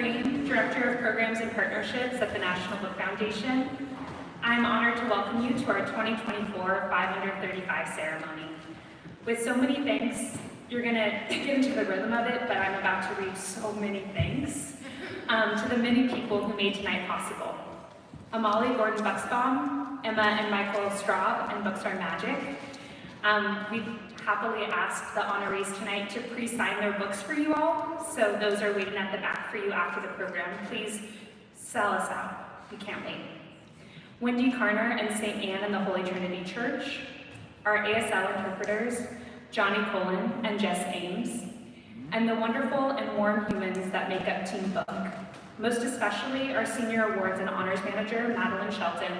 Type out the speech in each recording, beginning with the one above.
Honoree, Director of Programs and Partnerships at the National Book Foundation. I'm honored to welcome you to our 2024 535 ceremony. With so many thanks, you're going to get into the rhythm of it, but I'm about to read so many thanks to the many people who made tonight possible. Amali Gordon-Buxbaum, Emma and Michael Straub, and Books Are Magic. We've happily asked the honorees tonight to pre-sign their books for you all, so those are waiting at the back for you after the program. Please sell us out. We can't wait. Wendy Carner and St. Anne and the Holy Trinity Church, our ASL interpreters, Johnny Colin and Jess Ames, and the wonderful and warm humans that make up Team Book, most especially our Senior Awards and Honors Manager, Madeline Shelton,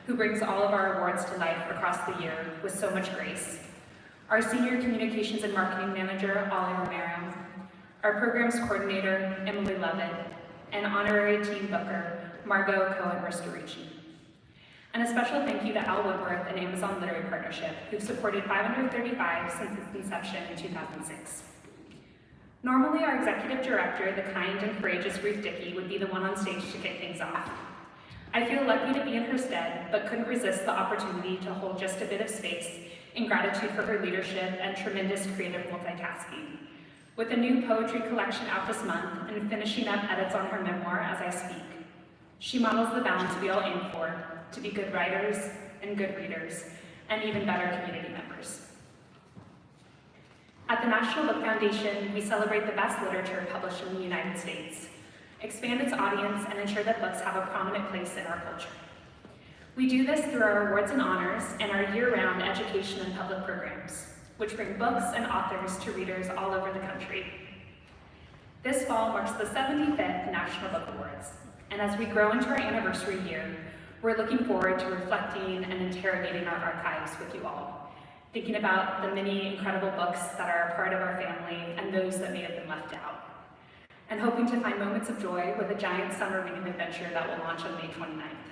who brings all of our awards to life across the year with so much grace, our Senior Communications and Marketing Manager, Ollie Romero, our Programs Coordinator, Emily Lovett, and Honorary Team Booker, Margot Cohen-Ristorici. And a special thank you to Al Woodworth and Amazon Literary Partnership, who've supported 535 since its inception in 2006. Normally, our Executive Director, the kind and courageous Ruth Dickey, would be the one on stage to kick things off. I feel lucky to be in her stead, but couldn't resist the opportunity to hold just a bit of space in gratitude for her leadership and tremendous creative multitasking. With a new poetry collection out this month and finishing up edits on her memoir as I speak, she models the balance we all aim for, to be good writers and good readers, and even better community members. At the National Book Foundation, we celebrate the best literature published in the United States, expand its audience, and ensure that books have a prominent place in our culture. We do this through our awards and honors and our year-round education and public programs, which bring books and authors to readers all over the country. This fall marks the 75th National Book Awards, and as we grow into our anniversary year, we're looking forward to reflecting and interrogating our archives with you all, thinking about the many incredible books that are a part of our family and those that may have been left out, and hoping to find moments of joy with a giant summer reading adventure that will launch on May 29th.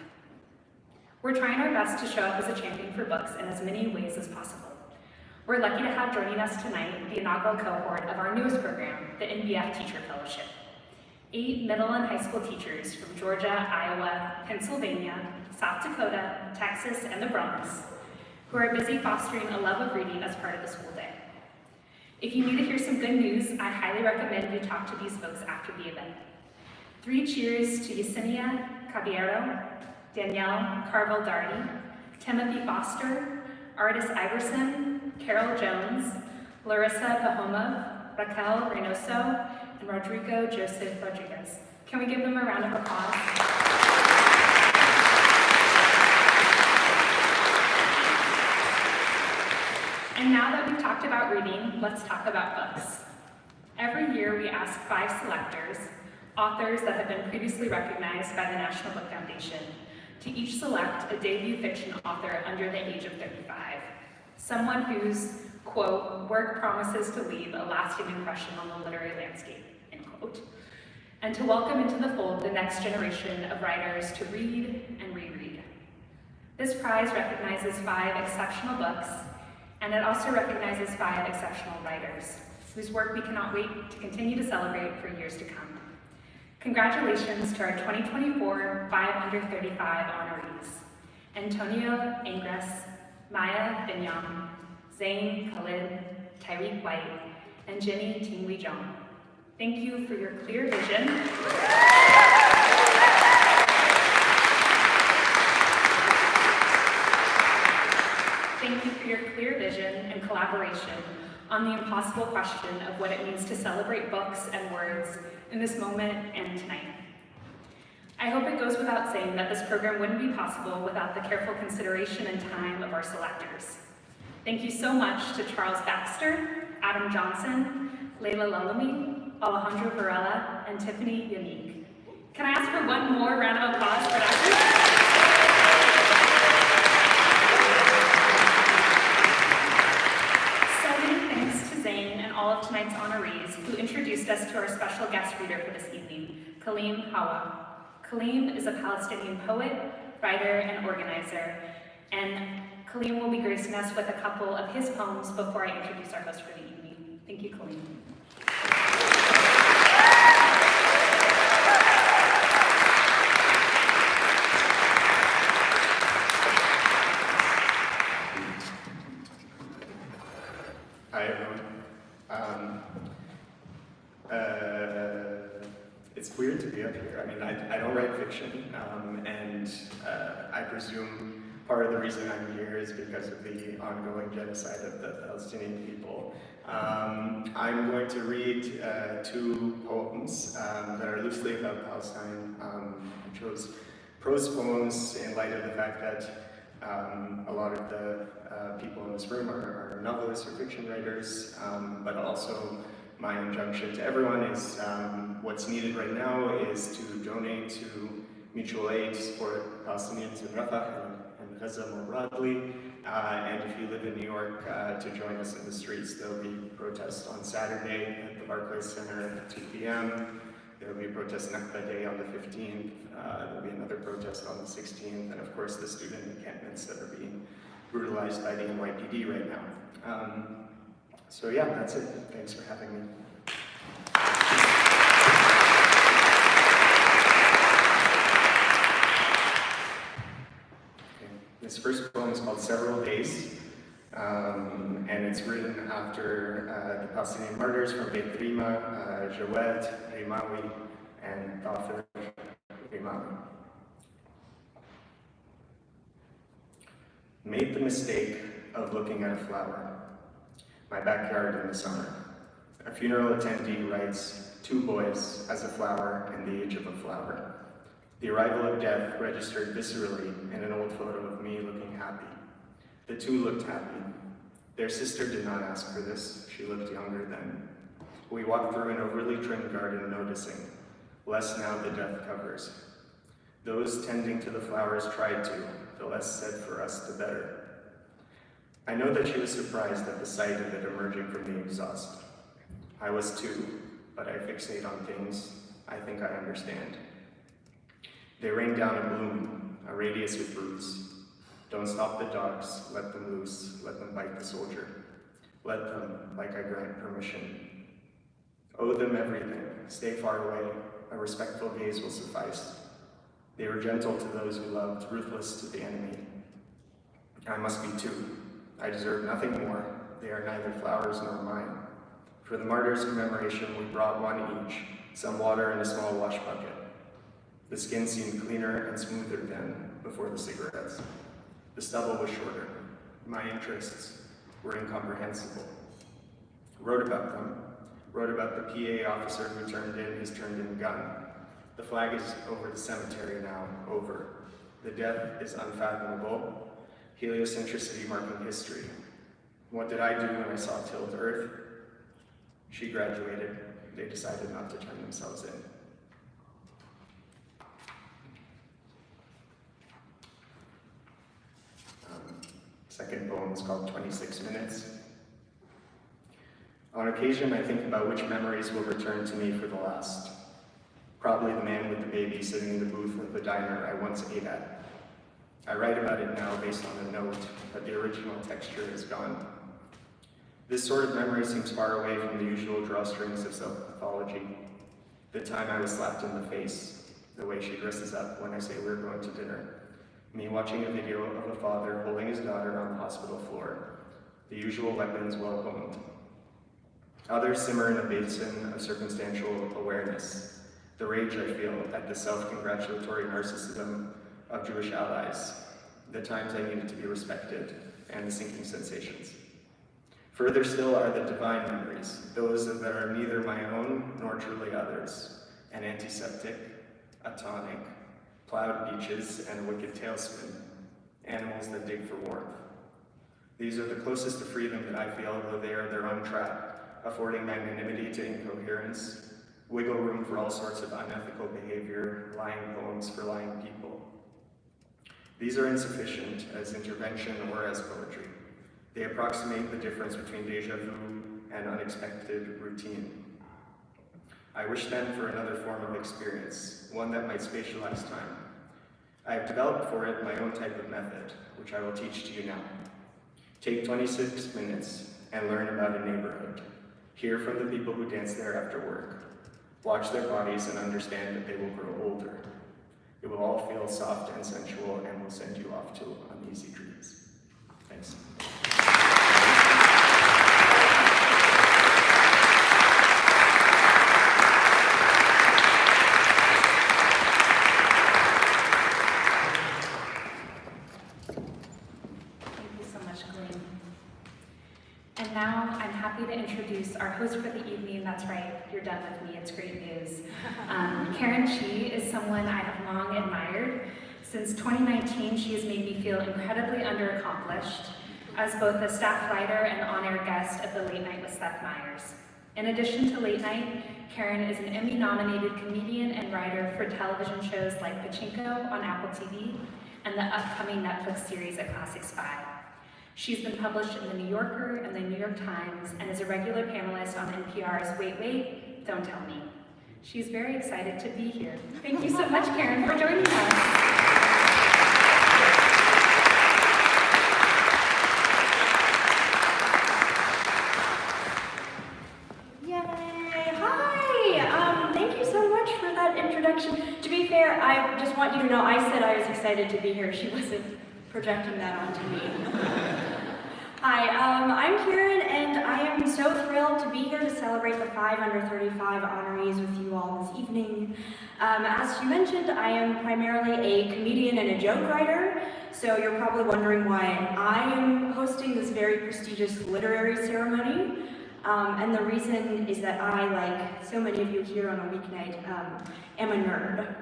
We're trying our best to show up as a champion for books in as many ways as possible. We're lucky to have joining us tonight the inaugural cohort of our newest program, the NBF Teacher Fellowship. 8 middle and high school teachers from Georgia, Iowa, Pennsylvania, South Dakota, Texas, and the Bronx, who are busy fostering a love of reading as part of the school day. If you need to hear some good news, I highly recommend you talk to these folks after the event. 3 cheers to Yesenia Caballero, Danielle Carville-Darty, Timothy Foster, Artis Iverson, Carol Jones, Larissa Pahomov, Raquel Reynoso, and Rodrigo Joseph Rodriguez. Can we give them a round of applause? And now that we've talked about reading, let's talk about books. Every year we ask 5 selectors, authors that have been previously recognized by the National Book Foundation, to each select a debut fiction author under the age of 35, someone whose, quote, work promises to leave a lasting impression on the literary landscape, end quote, and to welcome into the fold the next generation of writers to read and reread. This prize recognizes 5 exceptional books, and it also recognizes 5 exceptional writers, whose work we cannot wait to continue to celebrate for years to come. Congratulations to our 2024 535 honorees: Antonio Angres, Maya Binyam, Zain Khalid, Tyreek White, and Jenny Tingli Jong. Thank you for your clear vision. Thank you for your clear vision and collaboration on the impossible question of what it means to celebrate books and words in this moment and tonight. I hope it goes without saying that this program wouldn't be possible without the careful consideration and time of our selectors. Thank you so much to Charles Baxter, Adam Johnson, Layla Lullamy, Alejandro Varela, and Tiffany Unique. Can I ask for one more round of applause for that? All of tonight's honorees, who introduced us to our special guest reader for this evening, Kaleem Hawa. Kaleem is a Palestinian poet, writer, and organizer, and Kaleem will be gracing us with a couple of his poems before I introduce our host for the evening. Thank you, Kaleem. It's weird to be up here. I mean, I don't write fiction, and I presume part of the reason I'm here is because of the ongoing genocide of the Palestinian people. I'm going to read two poems that are loosely about Palestine. I chose prose poems in light of the fact that a lot of the people in this room are novelists or fiction writers, but also my injunction to everyone is what's needed right now is to donate to mutual aid to support Palestinians in Rafah and Gaza more broadly. And if you live in New York, to join us in the streets. There will be protests on Saturday at the Barclays Center at 2 p.m. There will be a protest Nakba Day on the 15th. There will be another protest on the 16th. And of course, the student encampments that are being brutalized by the NYPD right now. So yeah, that's it. Thanks for having me. Okay. This first poem is called Several Days, and it's written after the Palestinian martyrs from Beit Rima, Jawad, Rimawi, and Tafir Rimawi. Made the mistake of looking at a flower. My backyard in the summer. A funeral attendee writes, 2 boys as a flower and the age of a flower. The arrival of death registered viscerally in an old photo of me looking happy. The 2 looked happy. Their sister did not ask for this. She looked younger then. We walked through an overly trimmed garden noticing, less now the death covers. Those tending to the flowers tried to, the less said for us the better. I know that she was surprised at the sight of it emerging from the exhaust. I was too, but I fixate on things I think I understand. They rain down a bloom, a radius with roots. Don't stop the dogs, let them loose, let them bite the soldier. Let them, like I grant permission. Owe them everything, stay far away, a respectful gaze will suffice. They were gentle to those who loved, ruthless to the enemy. I must be too. I deserve nothing more. They are neither flowers nor mine. For the martyrs' commemoration, we brought 1 each, some water in a small wash bucket. The skin seemed cleaner and smoother than before the cigarettes. The stubble was shorter. My interests were incomprehensible. Wrote about them. Wrote about the PA officer who turned in his turned-in gun. The flag is over the cemetery now, over. The death is unfathomable. Heliocentricity marking history. What did I do when I saw tilled earth? She graduated. They decided not to turn themselves in. Second poem is called 26 Minutes. On occasion, I think about which memories will return to me for the last. Probably the man with the baby sitting in the booth of the diner I once ate at. I write about it now based on a note, but the original texture is gone. This sort of memory seems far away from the usual drawstrings of self-pathology. The time I was slapped in the face, the way she dresses up when I say we're going to dinner, me watching a video of a father holding his daughter on the hospital floor, the usual weapons well honed. Others simmer in a basin of circumstantial awareness, the rage I feel at the self-congratulatory narcissism of Jewish allies, the times I needed to be respected, and the sinking sensations. Further still are the divine memories, those that are neither my own nor truly others, an antiseptic, a tonic, plowed beaches, and a wicked tailspin, animals that dig for warmth. These are the closest to freedom that I feel, though they are their own trap, affording magnanimity to incoherence, wiggle room for all sorts of unethical behavior, lying poems for lying people. These are insufficient as intervention or as poetry. They approximate the difference between déjà vu and unexpected routine. I wish then for another form of experience, one that might spatialize time. I have developed for it my own type of method, which I will teach to you now. Take 26 minutes and learn about a neighborhood. Hear from the people who dance there after work. Watch their bodies and understand that they will grow older. It will all feel soft and sensual and will send you off to uneasy dreams. Thanks. host for the evening. That's right, you're done with me, it's great news. Karen Chi is someone I have long admired. Since 2019, she has made me feel incredibly underaccomplished as both a staff writer and on-air guest of the Late Night with Seth Meyers. In addition to Late Night, Karen is an Emmy-nominated comedian and writer for television shows like Pachinko on Apple TV and the upcoming Netflix series A Classic Spy. She's been published in The New Yorker and The New York Times and is a regular panelist on NPR's Wait, Wait, Don't Tell Me. She's very excited to be here. Thank you so much, Karen, for joining us. To be fair, I just want you to know I said I was excited to be here. She wasn't projecting that onto me. Hi, I'm Karen, and I am so thrilled to be here to celebrate the 5 under 35 honorees with you all this evening. As you mentioned, I am primarily a comedian and a joke writer, so you're probably wondering why I am hosting this very prestigious literary ceremony. And the reason is that I, like so many of you here on a weeknight, am a nerd.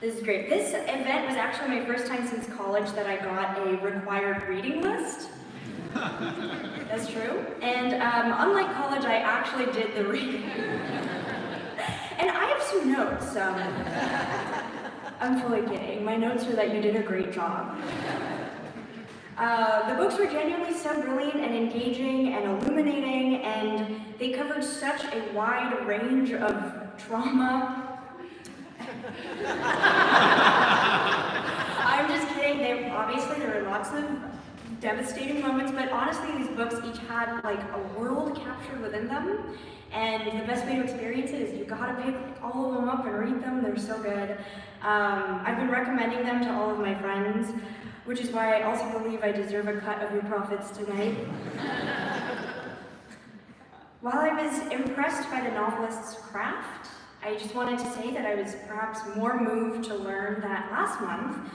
This is great. This event was actually my first time since college that I got a required reading list. That's true. And unlike college, I actually did the reading. And I have some notes. I'm fully kidding. My notes are that you did a great job. The books were genuinely so brilliant and engaging and illuminating, and they covered such a wide range of trauma. I'm just kidding. Obviously there were lots of devastating moments, but honestly these books each had like a world captured within them, and the best way to experience it is you gotta pick all of them up and read them. They're so good. I've been recommending them to all of my friends, which is why I also believe I deserve a cut of your profits tonight. While I was impressed by the novelist's craft, I just wanted to say that I was perhaps more moved to learn that last month,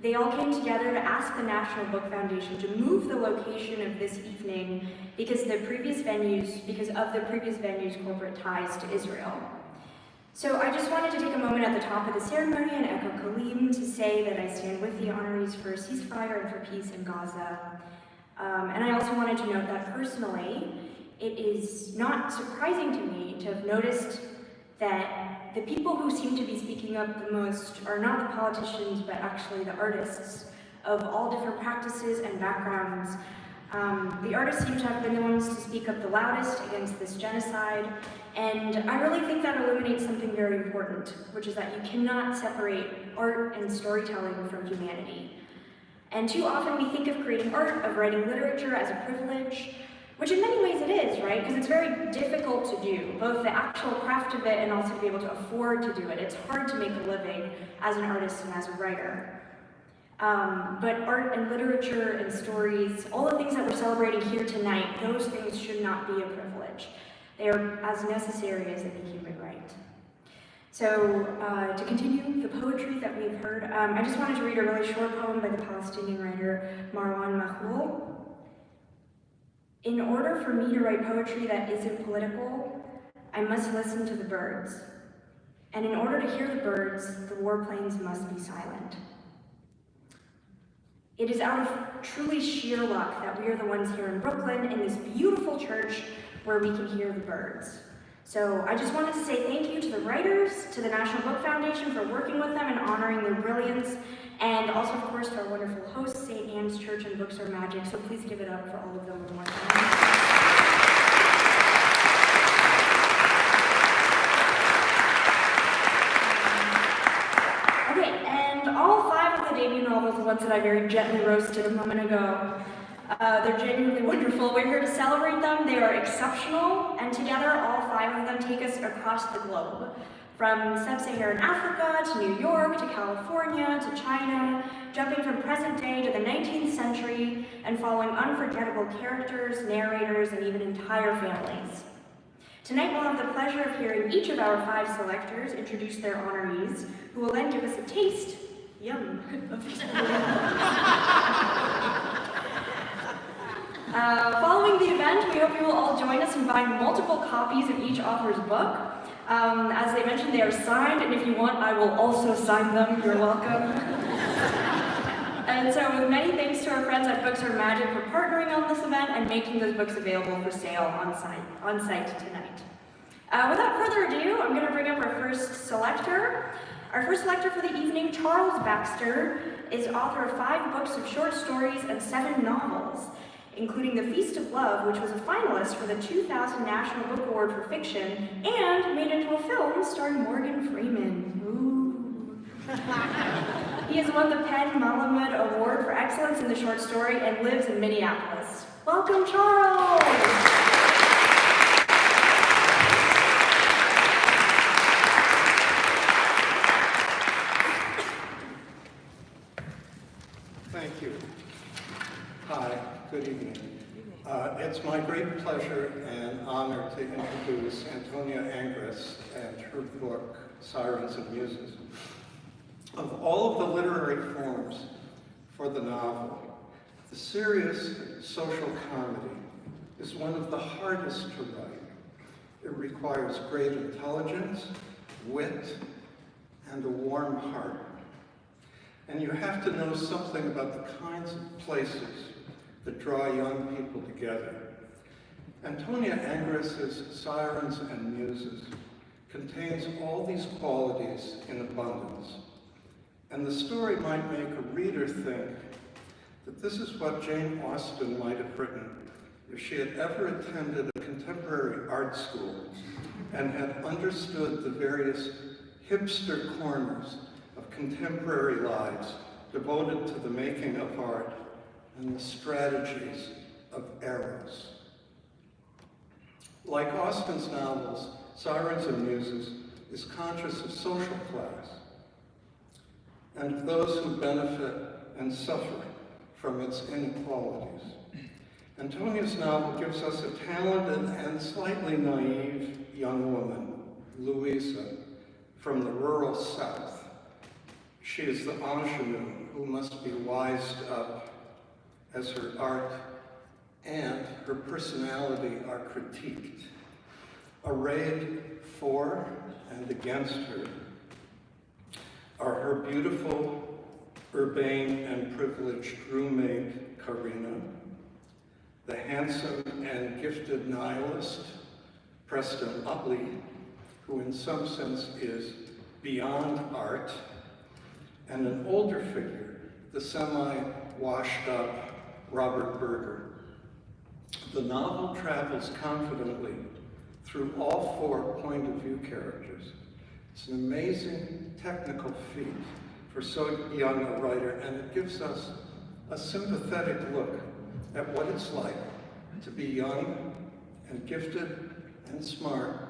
they all came together to ask the National Book Foundation to move the location of this evening because of the previous venue's corporate ties to Israel. So I just wanted to take a moment at the top of the ceremony and echo Kaleem to say that I stand with the honorees for a ceasefire and for peace in Gaza. And I also wanted to note that personally, it is not surprising to me to have noticed that the people who seem to be speaking up the most are not the politicians, but actually the artists of all different practices and backgrounds. The artists seem to have been the ones to speak up the loudest against this genocide, and I really think that illuminates something very important, which is that you cannot separate art and storytelling from humanity. And too often we think of creating art, of writing literature as a privilege, which in many ways it is, right? Because it's very difficult to do, both the actual craft of it and also to be able to afford to do it. It's hard to make a living as an artist and as a writer. But art and literature and stories, all the things that we're celebrating here tonight, those things should not be a privilege. They are as necessary as any human right. So to continue the poetry that we've heard, I just wanted to read a really short poem by the Palestinian writer Marwan Mahmoud. In order for me to write poetry that isn't political, I must listen to the birds. And in order to hear the birds, the warplanes must be silent. It is out of truly sheer luck that we are the ones here in Brooklyn in this beautiful church where we can hear the birds. So I just wanted to say thank you to the writers, to the National Book Foundation for working with them and honoring their brilliance, and also of course to our wonderful host, St. Anne's Church and Books Are Magic, so please give it up for all of them one more time. Okay, and all 5 of the debut novels, the ones that I very gently roasted a moment ago, they're genuinely wonderful. We're here to celebrate them. They are exceptional, and together all 5 of them take us across the globe. From sub-Saharan Africa to New York to California to China, jumping from present day to the 19th century and following unforgettable characters, narrators, and even entire families. Tonight we'll have the pleasure of hearing each of our 5 selectors introduce their honorees, who will then give us a taste, yum, of these Following the event, we hope you will all join us in buying multiple copies of each author's book. As they mentioned, they are signed, and if you want, I will also sign them. You're welcome. And so with many thanks to our friends at Books Are Magic for partnering on this event and making those books available for sale on site tonight. Without further ado, I'm going to bring up our first selector. Our first selector for the evening, Charles Baxter, is author of 5 books of short stories and 7 novels, including The Feast of Love, which was a finalist for the 2000 National Book Award for Fiction and made into a film starring Morgan Freeman. Ooh. He has won the Penn Malamud Award for Excellence in the Short Story and lives in Minneapolis. Welcome, Charles! Thank you. Hi, good evening. It's my great pleasure and honor to introduce Antonia Angres and her book, Sirens and Muses. Of all of the literary forms for the novel, the serious social comedy is one of the hardest to write. It requires great intelligence, wit, and a warm heart. And you have to know something about the kinds of places that draw young people together. Antonia Angres' Sirens and Muses contains all these qualities in abundance. And the story might make a reader think that this is what Jane Austen might have written if she had ever attended a contemporary art school and had understood the various hipster corners of contemporary lives devoted to the making of art and the strategies of eros. Like Austen's novels, Sirens and Muses is conscious of social class and of those who benefit and suffer from its inequalities. Antonia's novel gives us a talented and slightly naive young woman, Louisa, from the rural South. She is the ingenue who must be wised up as her art and her personality are critiqued. Arrayed for and against her are her beautiful, urbane, and privileged roommate, Karina, the handsome and gifted nihilist, Preston Utley, who in some sense is beyond art, and an older figure, the semi-washed-up Robert Berger. The novel travels confidently through all 4 point-of-view characters. It's an amazing technical feat for so young a writer, and it gives us a sympathetic look at what it's like to be young and gifted and smart,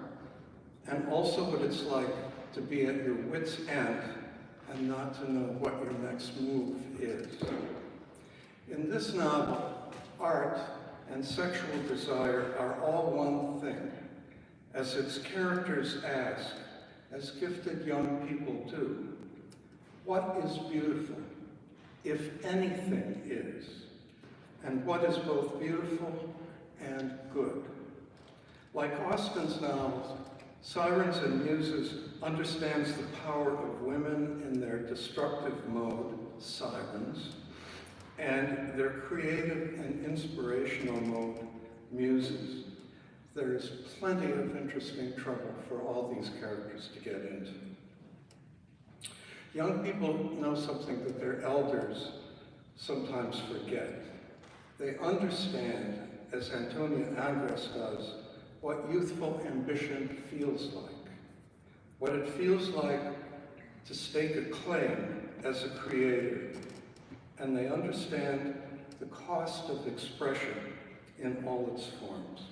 and also what it's like to be at your wit's end and not to know what your next move is. In this novel, art and sexual desire are all one thing, as its characters ask, as gifted young people do. What is beautiful, if anything is? And what is both beautiful and good? Like Austen's novels, Sirens and Muses understands the power of women in their destructive mode, sirens, and their creative and inspirational mode, muses. There is plenty of interesting trouble for all these characters to get into. Young people know something that their elders sometimes forget. They understand, as Antonia Angres does, what youthful ambition feels like, what it feels like to stake a claim as a creator, and they understand the cost of expression in all its forms.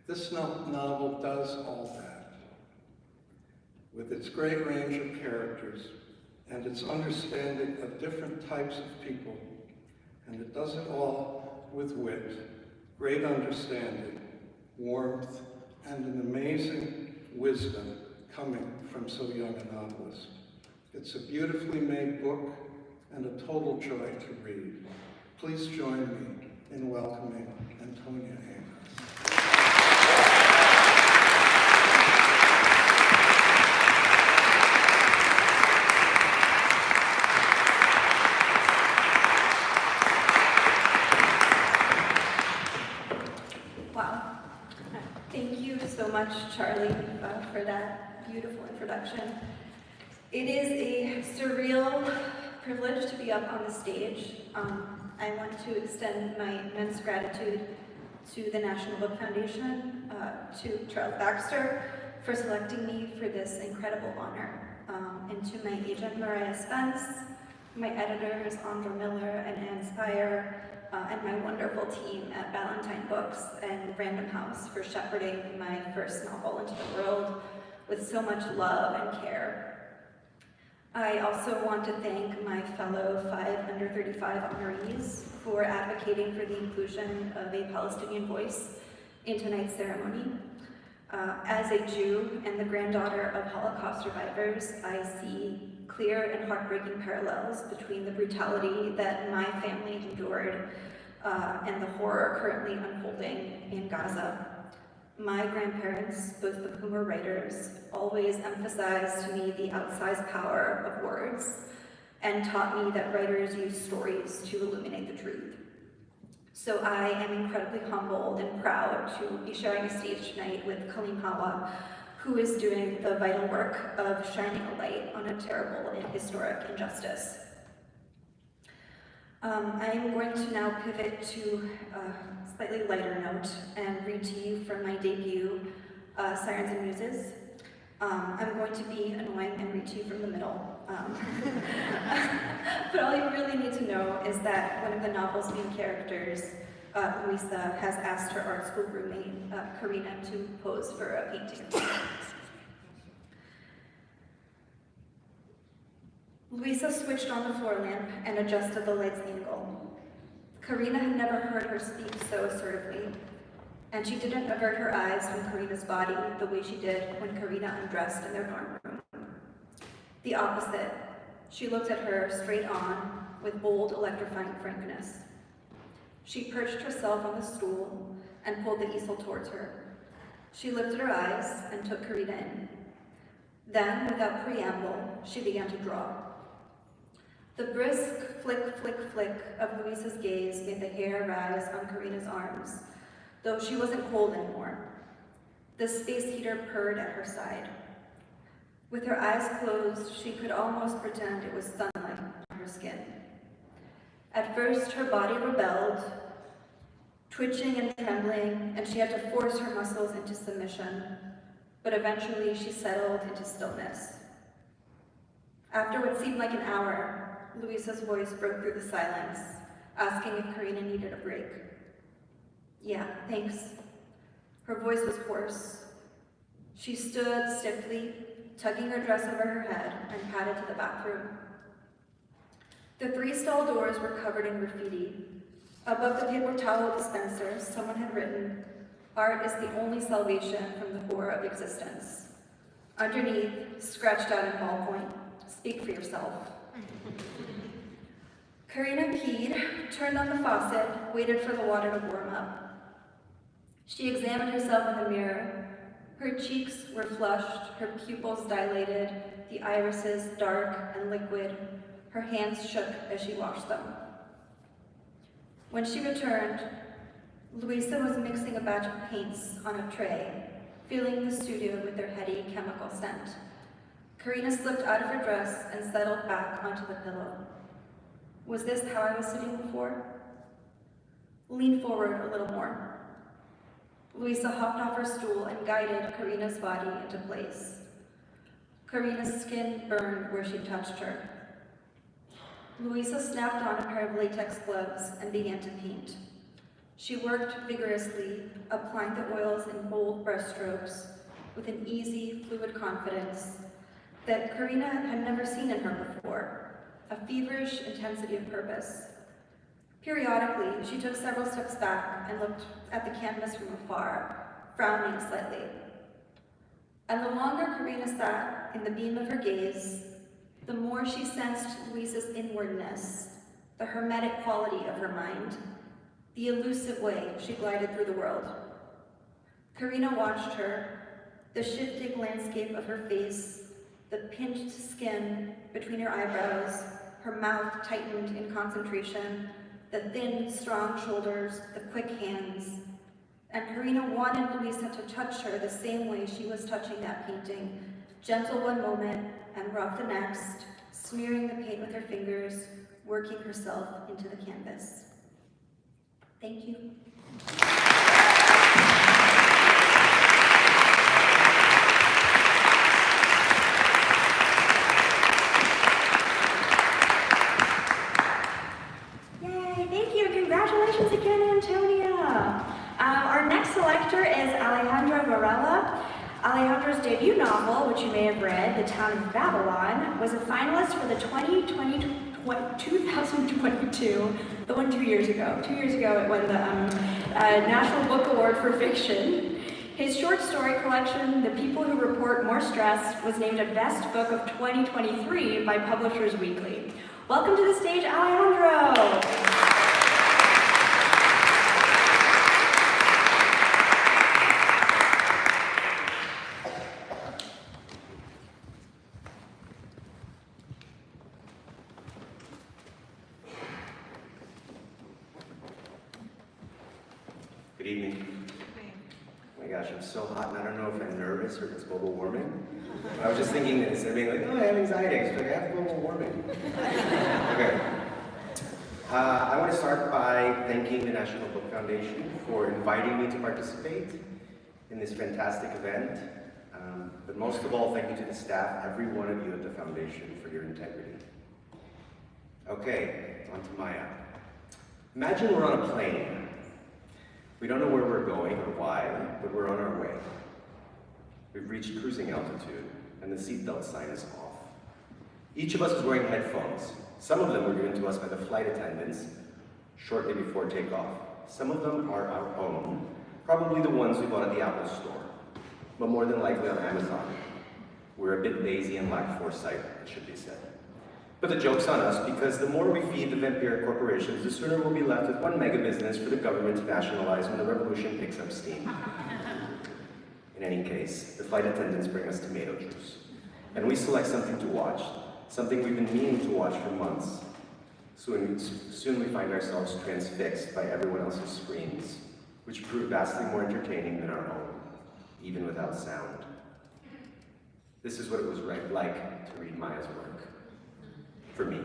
This novel does all that. With its great range of characters and its understanding of different types of people, and it does it all with wit, great understanding, warmth, and an amazing wisdom coming from so young a novelist. It's a beautifully made book and a total joy to read. Please join me in welcoming Antonia Amos. Wow. Thank you so much, Charlie, for that beautiful introduction. It is a surreal privilege to be up on the stage. I want to extend my immense gratitude to the National Book Foundation, to Charles Baxter for selecting me for this incredible honor, and to my agent Mariah Spence, my editors Andra Miller and Ann Spire, and my wonderful team at Ballantine Books and Random House for shepherding my first novel into the world with so much love and care. I also want to thank my fellow 5 under 35 honorees for advocating for the inclusion of a Palestinian voice in tonight's ceremony. As a Jew and the granddaughter of Holocaust survivors, I see clear and heartbreaking parallels between the brutality that my family endured and the horror currently unfolding in Gaza. My grandparents, both of whom are writers, always emphasized to me the outsized power of words and taught me that writers use stories to illuminate the truth. So I am incredibly humbled and proud to be sharing a stage tonight with Kalim Hawa, who is doing the vital work of shining a light on a terrible and historic injustice. I'm going to now pivot to a slightly lighter note and read to you from my debut, Sirens and Muses. I'm going to be annoying and read to you from the middle. But all you really need to know is that one of the novel's main characters, Luisa, has asked her art school roommate, Karina, to pose for a painting. Luisa switched on the floor lamp and adjusted the light's angle. Karina had never heard her speak so assertively, and she didn't avert her eyes from Karina's body the way she did when Karina undressed in their dorm room. The opposite. She looked at her straight on with bold, electrifying frankness. She perched herself on the stool and pulled the easel towards her. She lifted her eyes and took Karina in. Then, without preamble, she began to draw. The brisk flick, flick, flick of Luisa's gaze made the hair rise on Karina's arms, though she wasn't cold anymore. The space heater purred at her side. With her eyes closed, she could almost pretend it was sunlight on her skin. At first, her body rebelled, twitching and trembling, and she had to force her muscles into submission, but eventually she settled into stillness. After what seemed like an hour, Luisa's voice broke through the silence, asking if Karina needed a break. Yeah, thanks. Her voice was hoarse. She stood stiffly, tugging her dress over her head, and padded to the bathroom. The 3 stall doors were covered in graffiti. Above the paper towel dispenser, someone had written, "Art is the only salvation from the horror of existence." Underneath, scratched out in ballpoint, "Speak for yourself." Karina peed, turned on the faucet, waited for the water to warm up. She examined herself in the mirror. Her cheeks were flushed, her pupils dilated, the irises dark and liquid. Her hands shook as she washed them. When she returned, Luisa was mixing a batch of paints on a tray, filling the studio with their heady chemical scent. Karina slipped out of her dress and settled back onto the pillow. Was this how I was sitting before? Lean forward a little more. Luisa hopped off her stool and guided Karina's body into place. Karina's skin burned where she touched her. Luisa snapped on a pair of latex gloves and began to paint. She worked vigorously, applying the oils in bold brushstrokes with an easy, fluid confidence that Karina had never seen in her before, a feverish intensity of purpose. Periodically, she took several steps back and looked at the canvas from afar, frowning slightly. And the longer Karina sat in the beam of her gaze, the more she sensed Luisa's inwardness, the hermetic quality of her mind. the elusive way she glided through the world. Karina watched her, the shifting landscape of her face, the pinched skin between her eyebrows, her mouth tightened in concentration, the thin, strong shoulders, the quick hands. And Karina wanted Luisa to touch her the same way she was touching that painting, gentle one moment and rough the next, smearing the paint with her fingers, working herself into the canvas. Thank you. Yay, thank you. Congratulations again, Antonia. Our next selector is Alejandra Varela. Alejandra's debut novel, which you may have read, The Town of Babylon, was a finalist for the 2022, the one 2 years ago. 2 years ago it won the National Book Award for Fiction. His short story collection, The People Who Report More Stress, was named a Best Book of 2023 by Publishers Weekly. Welcome to the stage, Alejandro! Good evening. Oh my gosh, I'm so hot and I don't know if I'm nervous or if it's global warming. I was just thinking that instead of being like, oh, I have anxiety, I was like, I have global warming. Okay. I want to start by thanking the National Book Foundation for inviting me to participate in this fantastic event. But most of all, thank you to the staff, every one of you at the foundation, for your integrity. Okay, on to Maya. Imagine we're on a plane. We don't know where we're going or why, but we're on our way. We've reached cruising altitude, and the seatbelt sign is off. Each of us is wearing headphones. Some of them were given to us by the flight attendants shortly before takeoff. Some of them are our own, probably the ones we bought at the Apple store, but more than likely on Amazon. We're a bit lazy and lack foresight, it should be said. But the joke's on us, because the more we feed the vampiric corporations, the sooner we'll be left with one mega business for the government to nationalize when the revolution picks up steam. In any case, the flight attendants bring us tomato juice. And we select something to watch, something we've been meaning to watch for months. Soon we find ourselves transfixed by everyone else's screens, which prove vastly more entertaining than our own, even without sound. This is what it was like to read Maya's work. For me,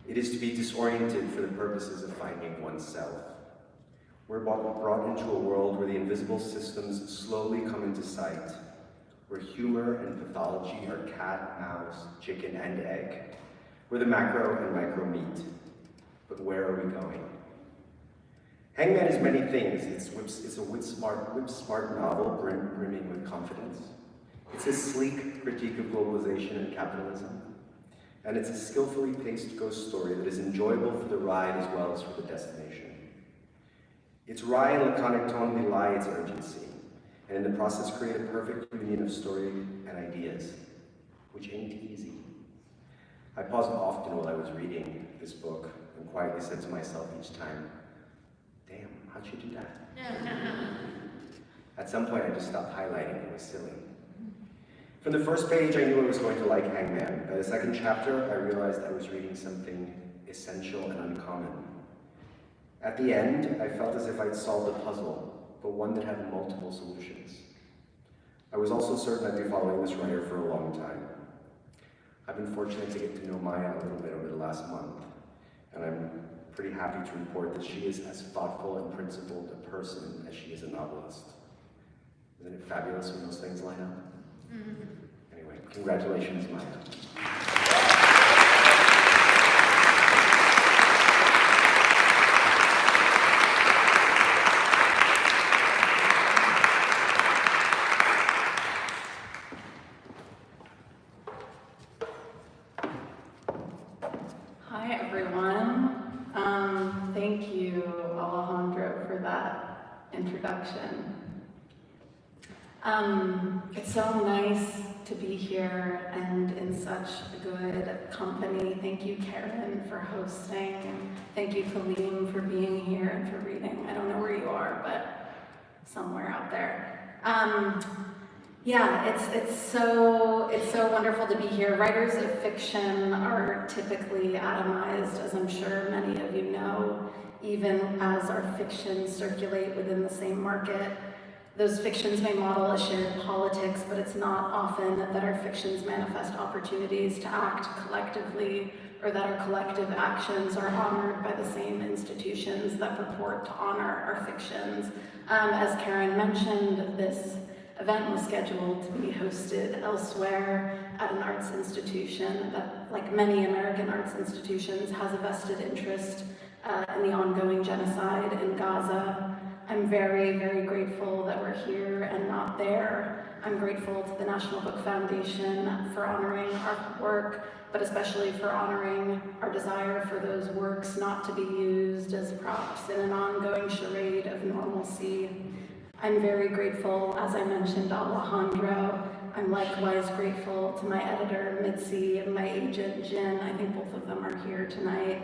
it is to be disoriented for the purposes of finding oneself. We're brought into a world where the invisible systems slowly come into sight, where humor and pathology are cat, mouse, chicken, and egg, where the macro and micro meet. But where are we going? Hangman is many things. It's a whip-smart novel brimming with confidence. It's a sleek critique of globalization and capitalism. And it's a skillfully paced ghost story that is enjoyable for the ride as well as for the destination. Its wry and laconic tone belie its urgency, and in the process create a perfect union of story and ideas, which ain't easy. I paused often while I was reading this book and quietly said to myself each time, damn, how'd you do that? At some point I just stopped highlighting, it was silly. From the first page, I knew I was going to like Hangman. By the second chapter, I realized I was reading something essential and uncommon. At the end, I felt as if I'd solved a puzzle, but one that had multiple solutions. I was also certain I'd be following this writer for a long time. I've been fortunate to get to know Maya a little bit over the last month, and I'm pretty happy to report that she is as thoughtful and principled a person as she is a novelist. Isn't it fabulous when those things line up? Anyway, congratulations, Maya. Hi, everyone. Thank you, Alejandro, for that introduction. It's so nice to be here here and in such good company. Thank you, Karen, for hosting. Thank you, Kaleem, for being here and for reading. I don't know where you are, but somewhere out there. Yeah, it's so wonderful to be here. Writers of fiction are typically atomized, as I'm sure many of you know, even as our fictions circulate within the same market. Those fictions may model a shared politics, but it's not often that our fictions manifest opportunities to act collectively, or that our collective actions are honored by the same institutions that purport to honor our fictions. As Karen mentioned, this event was scheduled to be hosted elsewhere at an arts institution that, like many American arts institutions, has a vested interest in the ongoing genocide in Gaza. I'm very, very grateful that we're here and not there. I'm grateful to the National Book Foundation for honoring our work, but especially for honoring our desire for those works not to be used as props in an ongoing charade of normalcy. I'm very grateful, as I mentioned, Alejandro. I'm likewise grateful to my editor, Mitzi, and my agent, Jen. I think both of them are here tonight.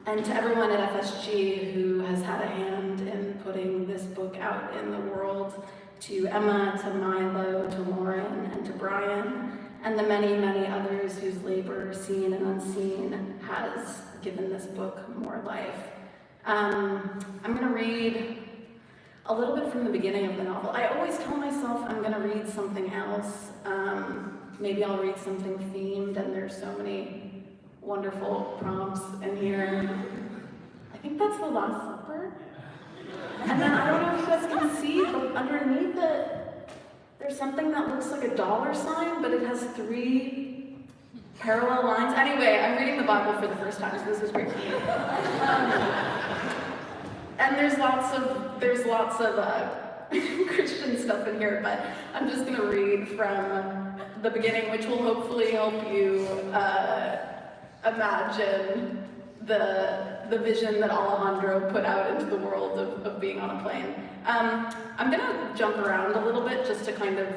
And to everyone at FSG who has had a hand in putting this book out in the world, to Emma, to Milo, to Lauren, and to Brian, and the many, many others whose labor, seen and unseen, has given this book more life. I'm going to read a little bit from the beginning of the novel. I always tell myself I'm going to read something else. Maybe I'll read something themed, and there's so many wonderful prompts in here. I think that's the Last Supper. And then I don't know if you guys can see, but underneath it, there's something that looks like a $sign, but it has 3 parallel lines. Anyway, I'm reading the Bible for the first time, so this is great for me. And there's lots of Christian stuff in here, but I'm just going to read from the beginning, which will hopefully help you imagine the vision that Alejandro put out into the world of being on a plane. I'm going to jump around a little bit just to kind of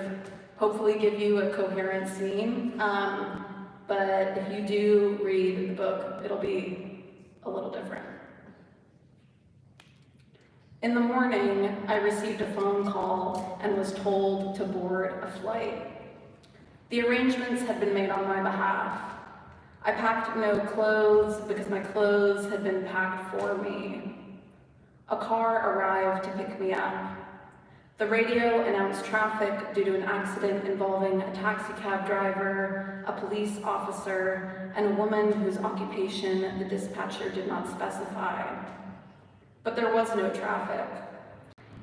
hopefully give you a coherent scene, but if you do read the book, it'll be a little different. In the morning, I received a phone call and was told to board a flight. The arrangements had been made on my behalf. I packed no clothes because my clothes had been packed for me. A car arrived to pick me up. The radio announced traffic due to an accident involving a taxicab driver, a police officer, and a woman whose occupation the dispatcher did not specify. But there was no traffic.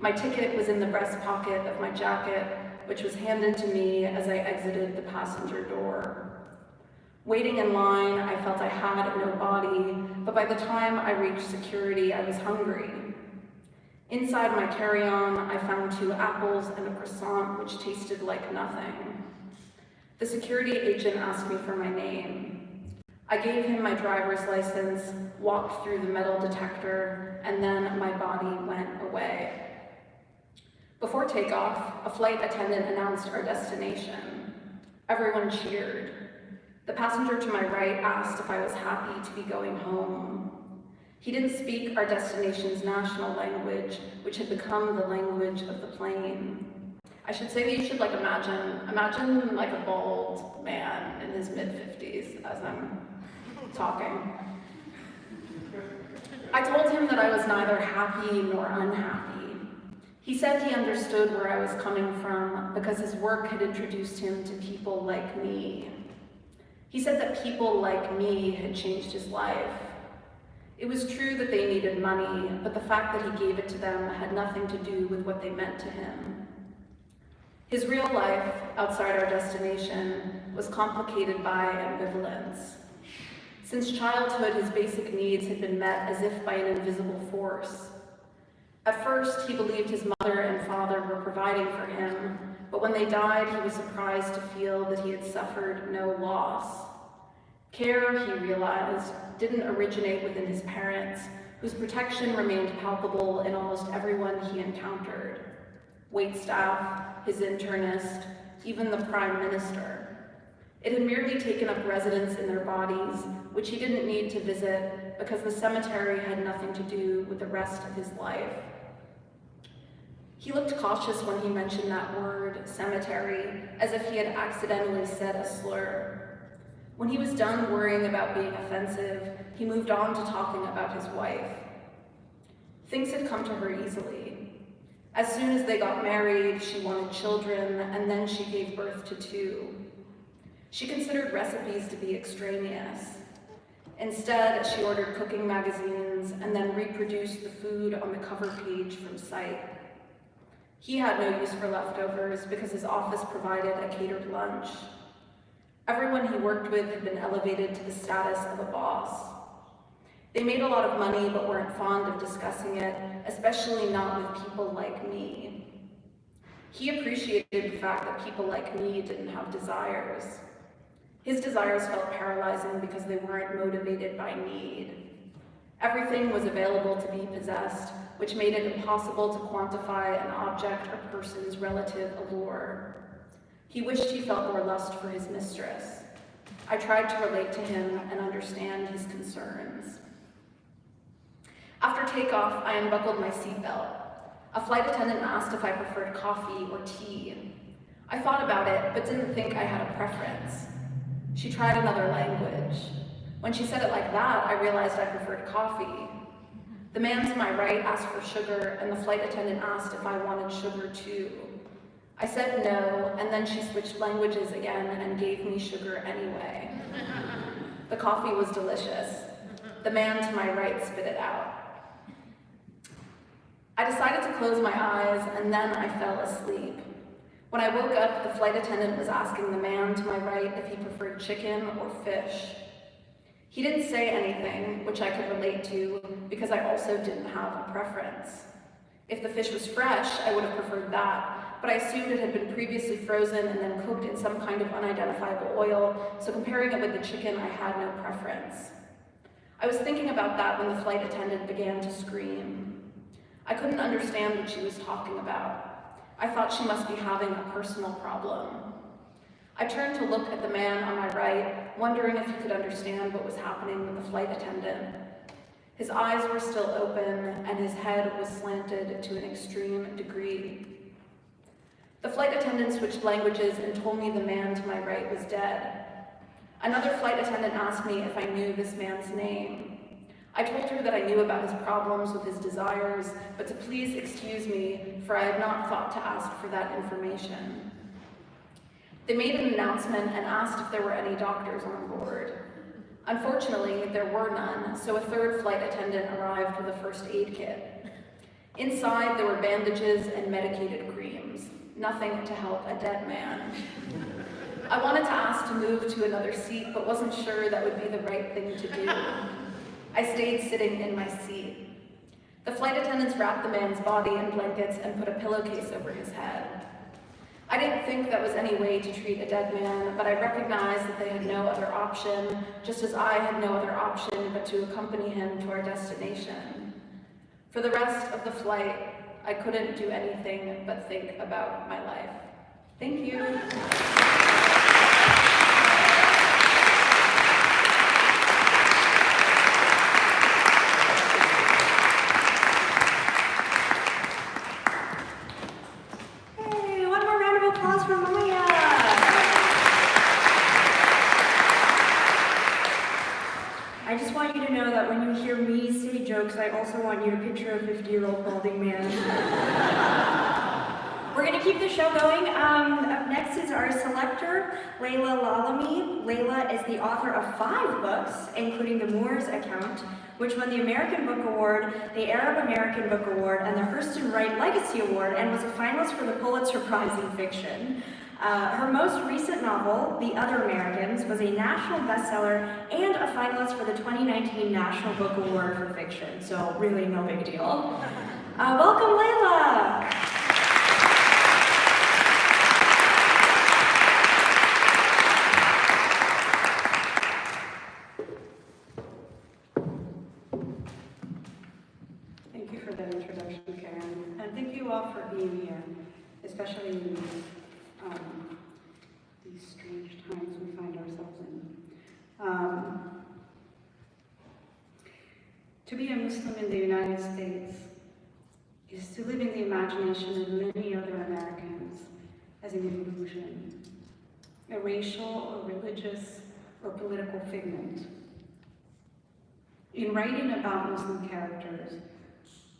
My ticket was in the breast pocket of my jacket, which was handed to me as I exited the passenger door. Waiting in line, I felt I had no body, but by the time I reached security, I was hungry. Inside my carry-on, I found 2 apples and a croissant, which tasted like nothing. The security agent asked me for my name. I gave him my driver's license, walked through the metal detector, and then my body went away. Before takeoff, a flight attendant announced our destination. Everyone cheered. The passenger to my right asked if I was happy to be going home. He didn't speak our destination's national language, which had become the language of the plane. I should say that you should imagine like a bald man in his mid-50s as I'm talking. I told him that I was neither happy nor unhappy. He said he understood where I was coming from because his work had introduced him to people like me. He said that people like me had changed his life. It was true that they needed money, but the fact that he gave it to them had nothing to do with what they meant to him. His real life, outside our destination, was complicated by ambivalence. Since childhood, his basic needs had been met as if by an invisible force. At first, he believed his mother and father were providing for him, but when they died, he was surprised to feel that he had suffered no loss. Care, he realized, didn't originate within his parents, whose protection remained palpable in almost everyone he encountered. Waitstaff, his internist, even the Prime Minister. It had merely taken up residence in their bodies, which he didn't need to visit because the cemetery had nothing to do with the rest of his life. He looked cautious when he mentioned that word, cemetery, as if he had accidentally said a slur. When he was done worrying about being offensive, he moved on to talking about his wife. Things had come to her easily. As soon as they got married, she wanted children, and then she gave birth to 2. She considered recipes to be extraneous. Instead, she ordered cooking magazines and then reproduced the food on the cover page from sight. He had no use for leftovers because his office provided a catered lunch. Everyone he worked with had been elevated to the status of a boss. They made a lot of money but weren't fond of discussing it, especially not with people like me. He appreciated the fact that people like me didn't have desires. His desires felt paralyzing because they weren't motivated by need. Everything was available to be possessed, which made it impossible to quantify an object or person's relative allure. He wished he felt more lust for his mistress. I tried to relate to him and understand his concerns. After takeoff, I unbuckled my seatbelt. A flight attendant asked if I preferred coffee or tea. I thought about it, but didn't think I had a preference. She tried another language. When she said it like that, I realized I preferred coffee. The man to my right asked for sugar, and the flight attendant asked if I wanted sugar too. I said no, and then she switched languages again and gave me sugar anyway. The coffee was delicious. The man to my right spit it out. I decided to close my eyes, and then I fell asleep. When I woke up, the flight attendant was asking the man to my right if he preferred chicken or fish. He didn't say anything, which I could relate to, because I also didn't have a preference. If the fish was fresh, I would have preferred that, but I assumed it had been previously frozen and then cooked in some kind of unidentifiable oil, so comparing it with the chicken, I had no preference. I was thinking about that when the flight attendant began to scream. I couldn't understand what she was talking about. I thought she must be having a personal problem. I turned to look at the man on my right, wondering if he could understand what was happening with the flight attendant. His eyes were still open, and his head was slanted to an extreme degree. The flight attendant switched languages and told me the man to my right was dead. Another flight attendant asked me if I knew this man's name. I told her that I knew about his problems with his desires, but to please excuse me, for I had not thought to ask for that information. They made an announcement and asked if there were any doctors on board. Unfortunately, there were none, so a third flight attendant arrived with a first aid kit. Inside, there were bandages and medicated creams, nothing to help a dead man. I wanted to ask to move to another seat, but wasn't sure that would be the right thing to do. I stayed sitting in my seat. The flight attendants wrapped the man's body in blankets and put a pillowcase over his head. I didn't think that was any way to treat a dead man, but I recognized that they had no other option, just as I had no other option but to accompany him to our destination. For the rest of the flight, I couldn't do anything but think about my life. Thank you. I just want you to know that when you hear me say jokes, I also want you to picture a 50-year-old balding man. We're going to keep the show going. Up next is our selector, Layla Lalami. Layla is the author of 5 books, including The Moore's Account, which won the American Book Award, the Arab American Book Award, and the Hurston Wright Legacy Award, and was a finalist for the Pulitzer Prize in Fiction. Her most recent novel, The Other Americans, was a national bestseller and a finalist for the 2019 National Book Award for Fiction, so really no big deal. Welcome, Layla! Thank you for that introduction, Karen, and thank you all for being here, especially these strange times we find ourselves in. To be a Muslim in the United States is to live in the imagination of many other Americans as an illusion, a racial or religious or political figment. In writing about Muslim characters,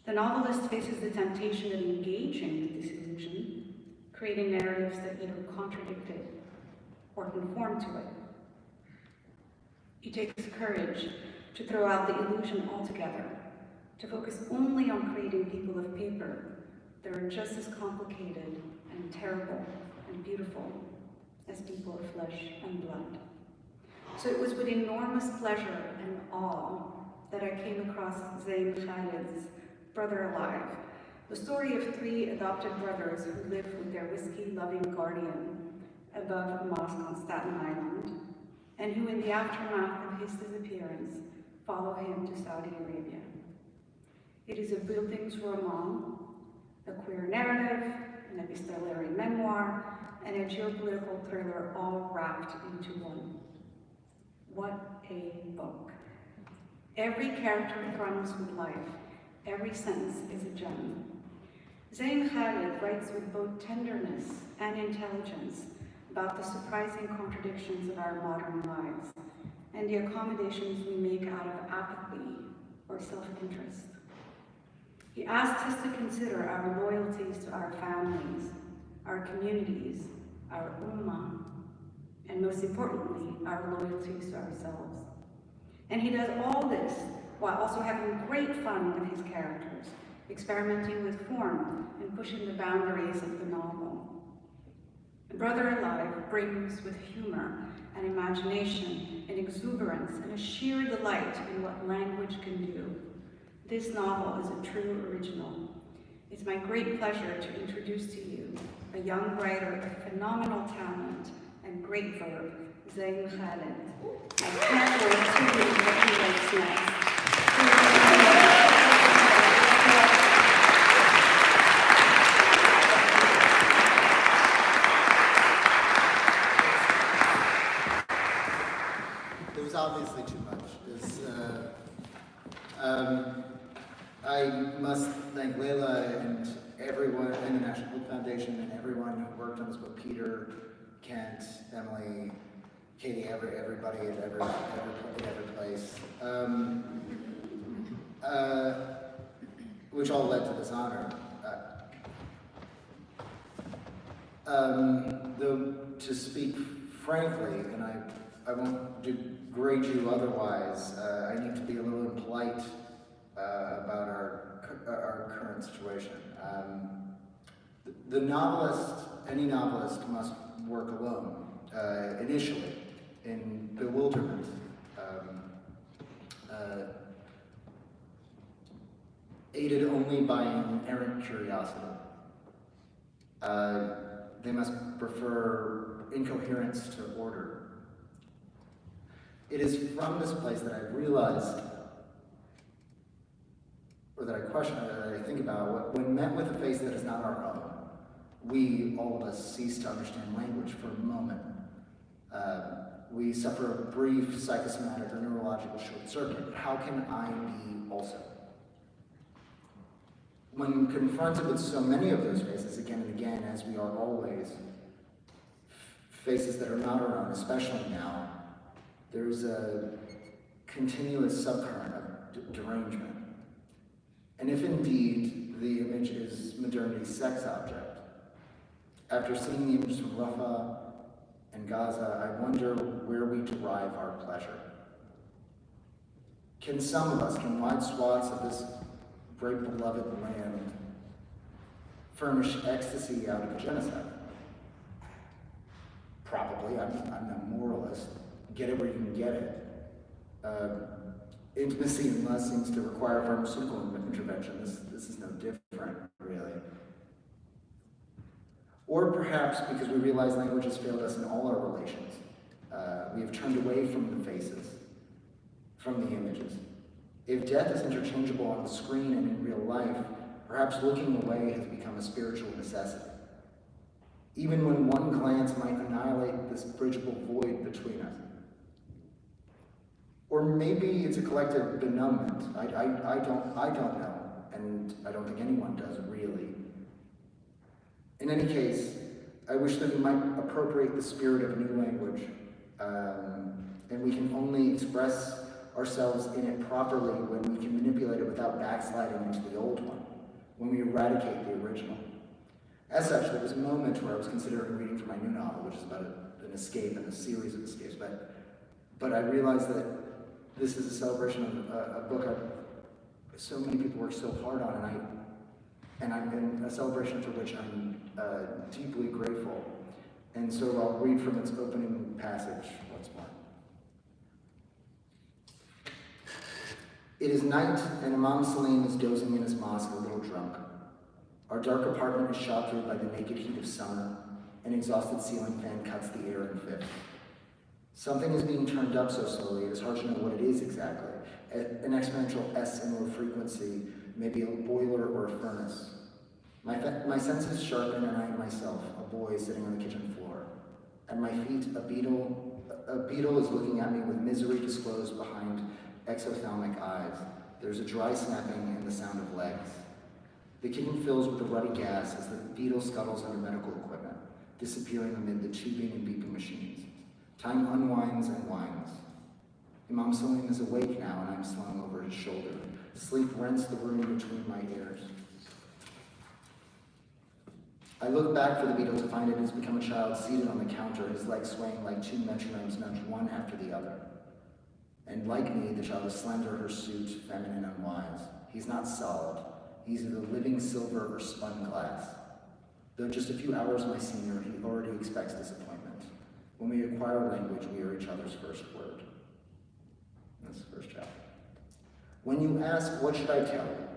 the novelist faces the temptation of engaging with this illusion, creating narratives that either contradict it or conform to it. It takes courage to throw out the illusion altogether, to focus only on creating people of paper that are just as complicated and terrible and beautiful as people of flesh and blood. So it was with enormous pleasure and awe that I came across Zayn Khalid's Brother Alive, the story of 3 adopted brothers who live with their whiskey-loving guardian above a mosque on Staten Island, and who in the aftermath of his disappearance follow him to Saudi Arabia. It is a bildungsroman, a queer narrative, an epistolary memoir, and a geopolitical thriller all wrapped into one. What a book. Every character thrums with life. Every sentence is a gem. Zayn Khalid writes with both tenderness and intelligence about the surprising contradictions of our modern lives and the accommodations we make out of apathy or self-interest. He asks us to consider our loyalties to our families, our communities, our ummah, and most importantly, our loyalties to ourselves. And he does all this while also having great fun with his characters, experimenting with form and pushing the boundaries of the novel. Brother Alive brings with humor and imagination and exuberance and a sheer delight in what language can do. This novel is a true original. It's my great pleasure to introduce to you a young writer of phenomenal talent and great verve, Zayn Khalid. I can't wait to read what he writes next. It was obviously too much. I must thank Layla and everyone in the National Book Foundation and everyone who worked on this book, Peter, Kent, Emily, Katie, everybody at every place, which all led to this honor. Though, to speak frankly, and I won't degrade you otherwise, I need to be a little impolite about our current situation. The novelist, any novelist, must work alone, initially, in bewilderment, aided only by an errant curiosity. They must prefer incoherence to order. It is from this place that I've realized, or that I question, or that I think about, when met with a face that is not our own, we, all of us, cease to understand language for a moment. We suffer a brief psychosomatic or neurological short circuit. How can I be also? When confronted with so many of those faces again and again, as we are always, faces that are not our own, especially now, there's a continuous subcurrent of derangement. And if indeed the image is modernity's sex object, after seeing the images from Rafah and Gaza, I wonder where we derive our pleasure. Can some of us, can wide swaths of this great beloved land furnish ecstasy out of genocide? Probably. I'm no moralist. Get it where you can get it. Intimacy and lust seems to require pharmaceutical intervention. This is no different, really. Or perhaps because we realize language has failed us in all our relations. We have turned away from the faces, from the images. If death is interchangeable on the screen and in real life, perhaps looking away has become a spiritual necessity. even when one glance might annihilate this bridgeable void between us. Or maybe it's a collective benumbment. I don't know, and I don't think anyone does, really. In any case, I wish that we might appropriate the spirit of a new language, and we can only express ourselves in it properly when we can manipulate it without backsliding into the old one, when we eradicate the original. As such, there was a moment where I was considering reading from my new novel, which is about an escape and a series of escapes, but I realized that this is a celebration of a book so many people work so hard on, and I'm in a celebration for which I'm deeply grateful. And so I'll read from its opening passage once more. It is night, and Imam Salim is dozing in his mosque, a little drunk. Our dark apartment is shot through by the naked heat of summer. An exhausted ceiling fan cuts the air in fifths. Something is being turned up so slowly, it is hard to know what it is exactly. An exponential S in low frequency, maybe a boiler or a furnace. My senses sharpen, and I am myself, a boy sitting on the kitchen floor. At my feet, a beetle is looking at me with misery disclosed behind exophthalmic eyes. There's a dry snapping and the sound of legs. The kitchen fills with a ruddy gas as the beetle scuttles under medical equipment, disappearing amid the tubing and beeping machines. Time unwinds and winds. Imam Salim is awake now, and I'm slung over his shoulder. Sleep rents the room between my ears. I look back for the beetle to find it has become a child seated on the counter, his legs swaying like two metronomes nudged one after the other. And like me, the child is slender, hirsute, feminine, and wise. He's not solid. He's either living silver or spun glass. Though just a few hours my senior, he already expects disappointment. When we acquire language, we are each other's first word. That's the first chapter. When you ask, what should I tell you?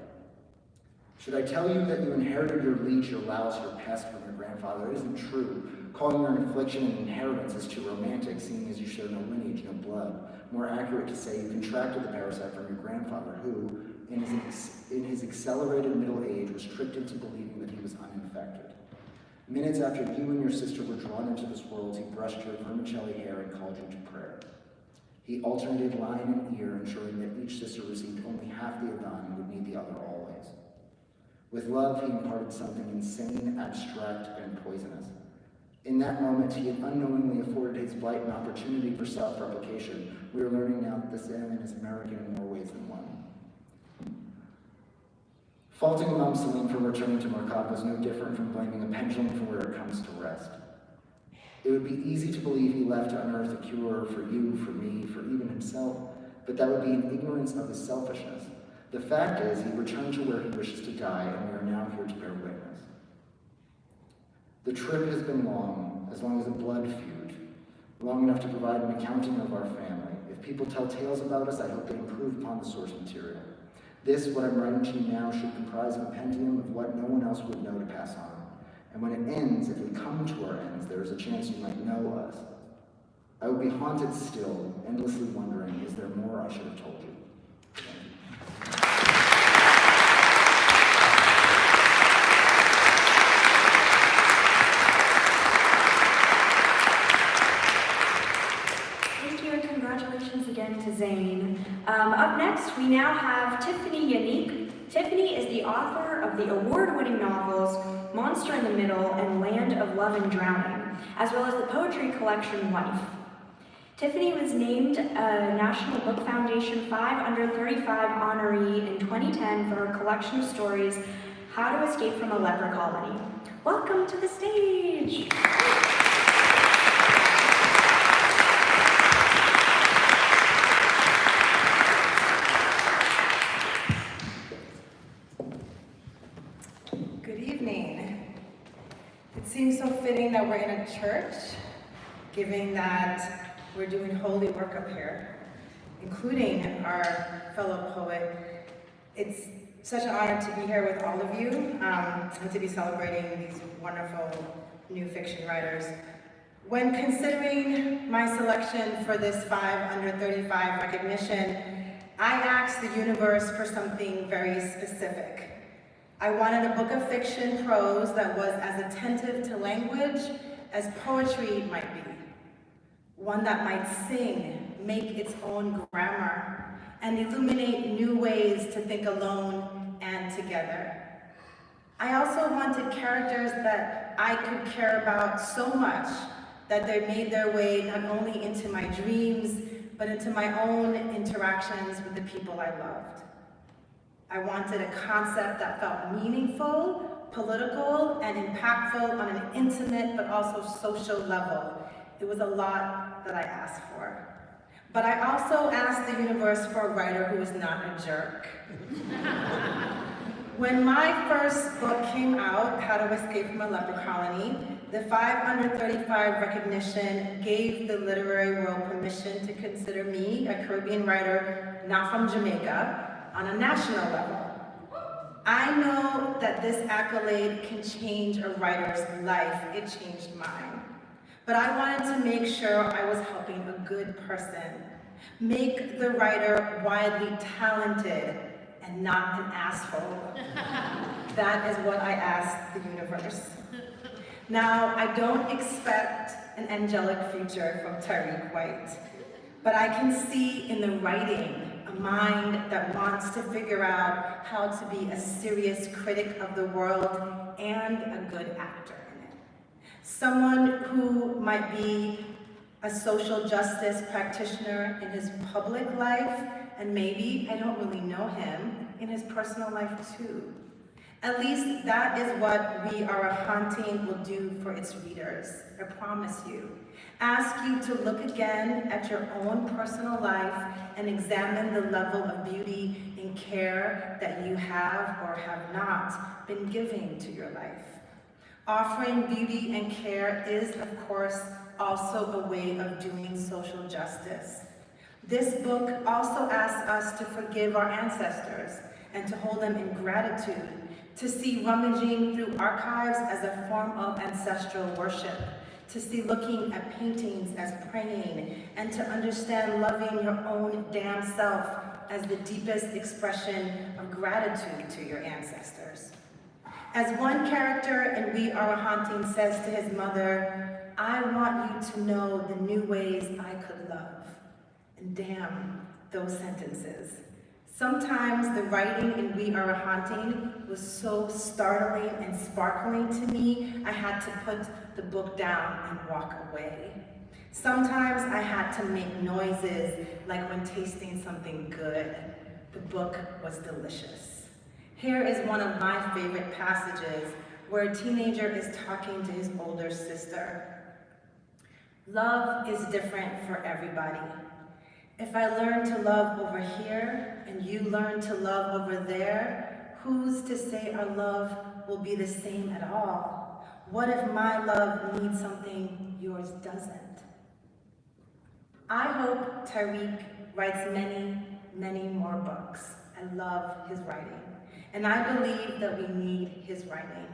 Should I tell you that you inherited your leech, your louse, your pest from your grandfather? It isn't true. Calling your affliction an inheritance is too romantic, seeing as you share no lineage, no blood. More accurate to say you contracted the parasite from your grandfather, who, in his accelerated middle age, was tricked into believing that he was uninfected. Minutes after you and your sister were drawn into this world, he brushed your vermicelli hair and called you to prayer. He alternated line and ear, ensuring that each sister received only half the adhan and would need the other always. With love, he imparted something insane, abstract, and poisonous. In that moment, he had unknowingly afforded his blight an opportunity for self-replication. We are learning now that this salmon is American in more ways than one. Faulting Imam Salim for returning to Markab was no different from blaming a pendulum for where it comes to rest. It would be easy to believe he left to unearth a cure for you, for me, for even himself, but that would be an ignorance of his selfishness. The fact is, he returned to where he wishes to die, and we are now here to bear witness. The trip has been long as a blood feud, long enough to provide an accounting of our family. If people tell tales about us, I hope they improve upon the source material. This, what I'm writing to you now, should comprise a compendium of what no one else would know to pass on. And when it ends, if we come to our ends, there is a chance you might know us. I would be haunted still, endlessly wondering, is there more I should have told you? Thank you, and congratulations again to Zane. Up next, we now have Tiffany Yannick. Tiffany is the author of the award-winning novels Monster in the Middle and Land of Love and Drowning, as well as the poetry collection Life. Tiffany was named a National Book Foundation 5 Under 35 honoree in 2010 for her collection of stories, How to Escape from a Leper Colony. Welcome to the stage! Good evening. It seems so fitting that we're in a church, given that we're doing holy work up here, including our fellow poet. It's such an honor to be here with all of you and to be celebrating these wonderful new fiction writers. When considering my selection for this 5 Under 35 recognition, I asked the universe for something very specific. I wanted a book of fiction prose that was as attentive to language as poetry might be. One that might sing, make its own grammar, and illuminate new ways to think alone and together. I also wanted characters that I could care about so much that they made their way not only into my dreams, but into my own interactions with the people I loved. I wanted a concept that felt meaningful, political, and impactful on an intimate but also social level. It was a lot that I asked for. But I also asked the universe for a writer who is not a jerk. When my first book came out, How to Escape from a Leper Colony, the 535 recognition gave the literary world permission to consider me a Caribbean writer not from Jamaica on a national level. I know that this accolade can change a writer's life. It changed mine. But I wanted to make sure I was helping a good person. Make the writer widely talented and not an asshole. That is what I asked the universe. Now, I don't expect an angelic future from Tyreek White, but I can see in the writing a mind that wants to figure out how to be a serious critic of the world and a good actor in it. Someone who might be a social justice practitioner in his public life, and maybe, I don't really know him, in his personal life too. At least that is what We Are a Haunting will do for its readers, I promise you. Ask you to look again at your own personal life and examine the level of beauty and care that you have or have not been giving to your life. Offering beauty and care is, of course, also a way of doing social justice. This book also asks us to forgive our ancestors and to hold them in gratitude, to see rummaging through archives as a form of ancestral worship, to see looking at paintings as praying, and to understand loving your own damn self as the deepest expression of gratitude to your ancestors. As one character in We Are a Haunting says to his mother, I want you to know the new ways I could love. And damn, those sentences. Sometimes the writing in We Are a Haunting was so startling and sparkling to me, I had to put the book down and walk away. Sometimes I had to make noises like when tasting something good. The book was delicious. Here is one of my favorite passages where a teenager is talking to his older sister. Love is different for everybody. If I learn to love over here and you learn to love over there, who's to say our love will be the same at all? What if my love needs something yours doesn't? I hope Tyreek writes many, many more books. I love his writing. And I believe that we need his writing.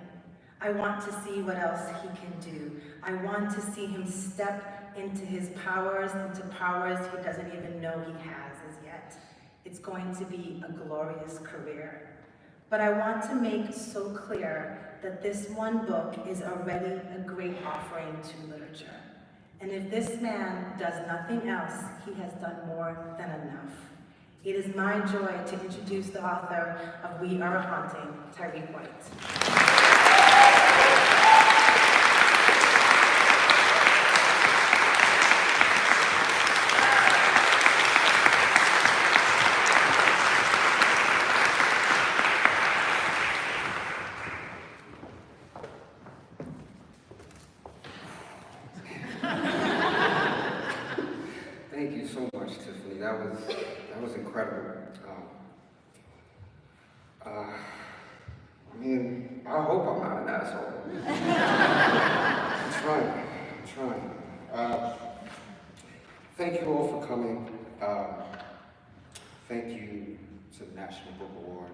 I want to see what else he can do. I want to see him step into his powers, into powers he doesn't even know he has as yet. It's going to be a glorious career. But I want to make so clear that this one book is already a great offering to literature. And if this man does nothing else, he has done more than enough. It is my joy to introduce the author of We Are a Haunting, Tyreek White. Thank you so much, Tiffany. That was incredible. I hope I'm not an asshole. I'm trying. Thank you all for coming. Thank you to the National Book Award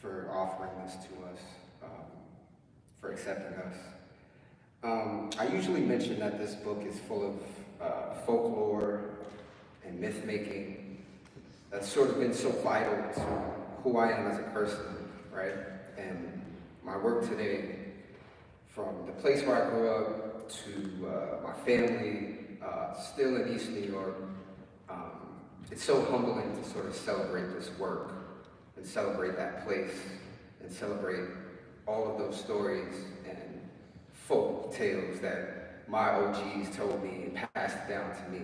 for offering this to us, for accepting us. I usually mention that this book is full of folklore and myth-making that's sort of been so vital to who I am as a person, right? And my work today, from the place where I grew up to my family, still in East New York, it's so humbling to sort of celebrate this work and celebrate that place and celebrate all of those stories and folk tales that my OGs told me and passed down to me.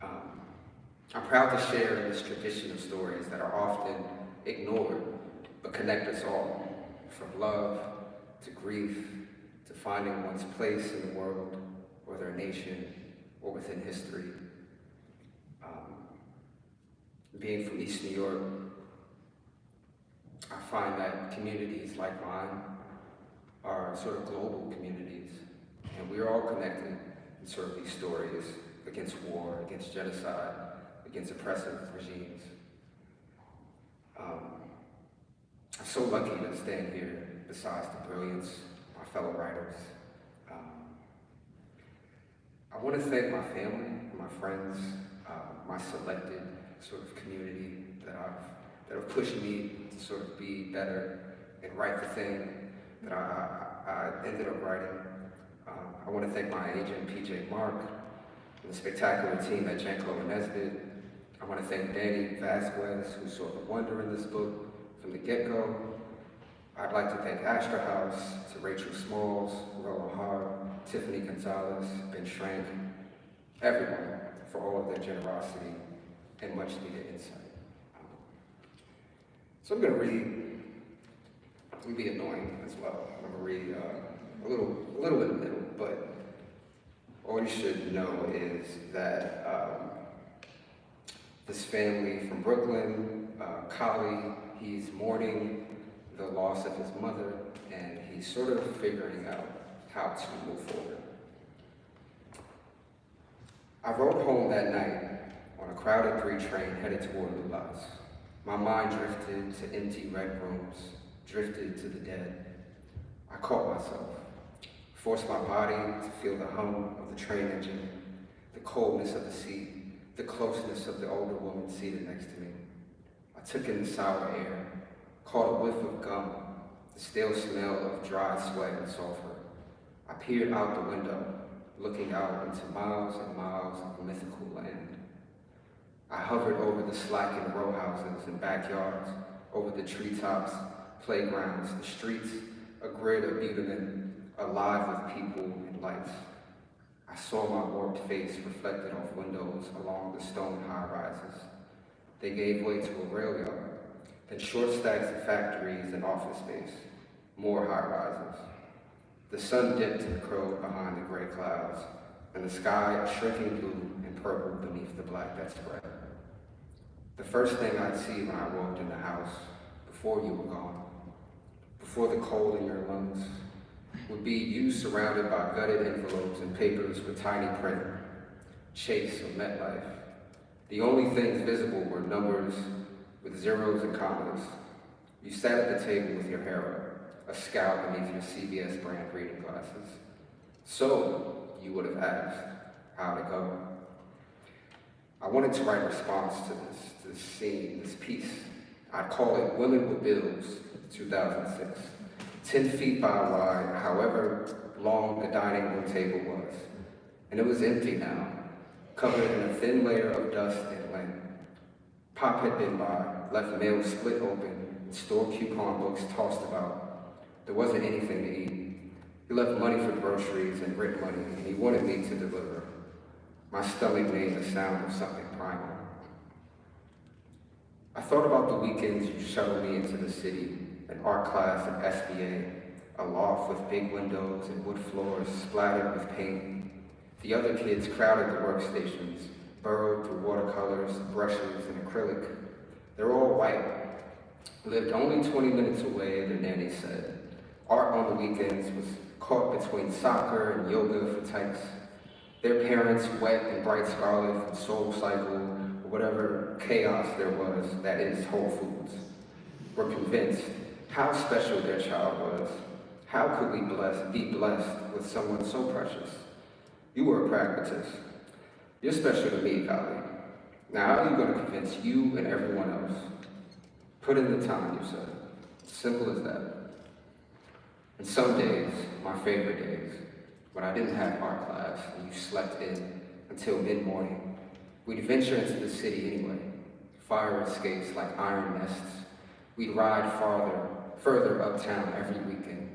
I'm proud to share in this tradition of stories that are often ignored, but connect us all, from love to grief to finding one's place in the world or their nation or within history. Being from East New York, I find that communities like mine are sort of global communities, and we're all connected in sort of these stories against war, against genocide, against oppressive regimes. I'm so lucky to stand here besides the brilliance of my fellow writers. I want to thank my family, my friends, my selected sort of community that have pushed me to sort of be better and write the thing that I ended up writing. I want to thank my agent, PJ Mark, and the spectacular team at Janko and Nesbitt. I want to thank Danny Vasquez, who saw the wonder in this book from the get-go. I'd like to thank Astra House, to Rachel Smalls, Roland Hart, Tiffany Gonzalez, Ben Schrank, everyone for all of their generosity and much needed insight. So I'm going to read, and be annoying as well. I'm going to read a little in the middle, but all you should know is that this family from Brooklyn, Kali, he's mourning the loss of his mother, and he's sort of figuring out how to move forward. I rode home that night on a crowded 3 train headed toward New Lots. My mind drifted to empty red rooms, drifted to the dead. I caught myself, forced my body to feel the hum of the train engine, the coldness of the seat, the closeness of the older woman seated next to me. I took in the sour air, caught a whiff of gum, the stale smell of dry sweat and sulfur. I peered out the window, looking out into miles and miles of mythical land. I hovered over the slackened row houses and backyards, over the treetops, playgrounds, the streets, a grid of Budaman, alive with people and lights. I saw my warped face reflected off windows along the stone high-rises. They gave way to a rail yard, then short stacks of factories and office space, more high-rises. The sun dipped and curled behind the gray clouds, and the sky a shrinking blue and purple beneath the black that spread. The first thing I'd see when I walked in the house, before you were gone, before the cold in your lungs, would be you surrounded by gutted envelopes and papers with tiny print, Chase or MetLife. The only things visible were numbers with zeros and commas. You sat at the table with your hair up, a scowl beneath your CVS brand reading glasses. So, you would have asked, how'd it go? I wanted to write a response to this scene, this piece. I'd call it Women with Bills, 2006. 10 feet by wide, however long the dining room table was. And it was empty now, covered in a thin layer of dust and lint. Pop had been by, left mail split open, and store coupon books tossed about. There wasn't anything to eat. He left money for groceries and rent money, and he wanted me to deliver. My stomach made the sound of something primal. I thought about the weekends you shuttled me into the city, an art class at SBA, a loft with big windows and wood floors splattered with paint. The other kids crowded the workstations, burrowed through watercolors, brushes, and acrylic. They're all white, lived only 20 minutes away, their nanny said. Art on the weekends was caught between soccer and yoga for tykes. Their parents, wet and bright scarlet from Soul Cycle, or whatever chaos there was that is Whole Foods, were convinced how special their child was. How could we be blessed with someone so precious? You were a pragmatist. You're special to me, Kali. Now how are you going to convince you and everyone else? Put in the time, you said. Simple as that. And some days, my favorite days, when I didn't have art class and you slept in until mid-morning, we'd venture into the city anyway. Fire escapes like iron nests. We'd ride further uptown every weekend.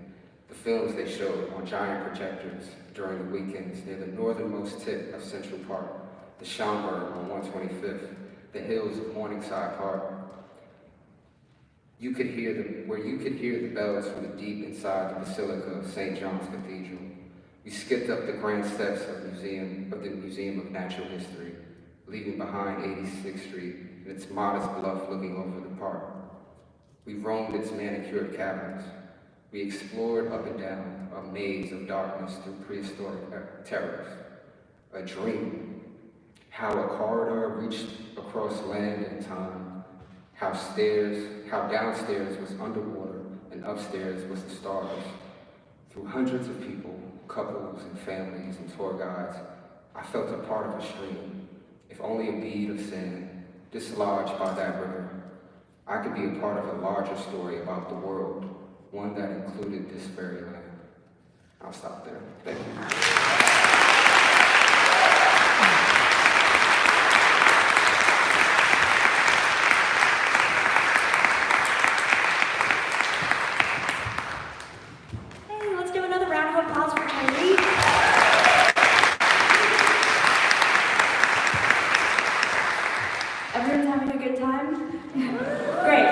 The films they showed on giant projectors during the weekends near the northernmost tip of Central Park, the Schomburg on 125th, the hills of Morningside Park. You could hear the bells from the deep inside the Basilica of St. John's Cathedral. We skipped up the grand steps of the Museum of Natural History, leaving behind 86th Street and its modest bluff looking over the park. We roamed its manicured caverns. We explored up and down a maze of darkness through prehistoric terrors. A dream. How a corridor reached across land and time. How downstairs was underwater and upstairs was the stars. Through hundreds of people, couples and families and tour guides, I felt a part of a stream, if only a bead of sand, dislodged by that river. I could be a part of a larger story about the world, one that included this very land. I'll stop there. Thank you. Hey, let's give another round of applause for Honoree. Everyone's having a good time? Great,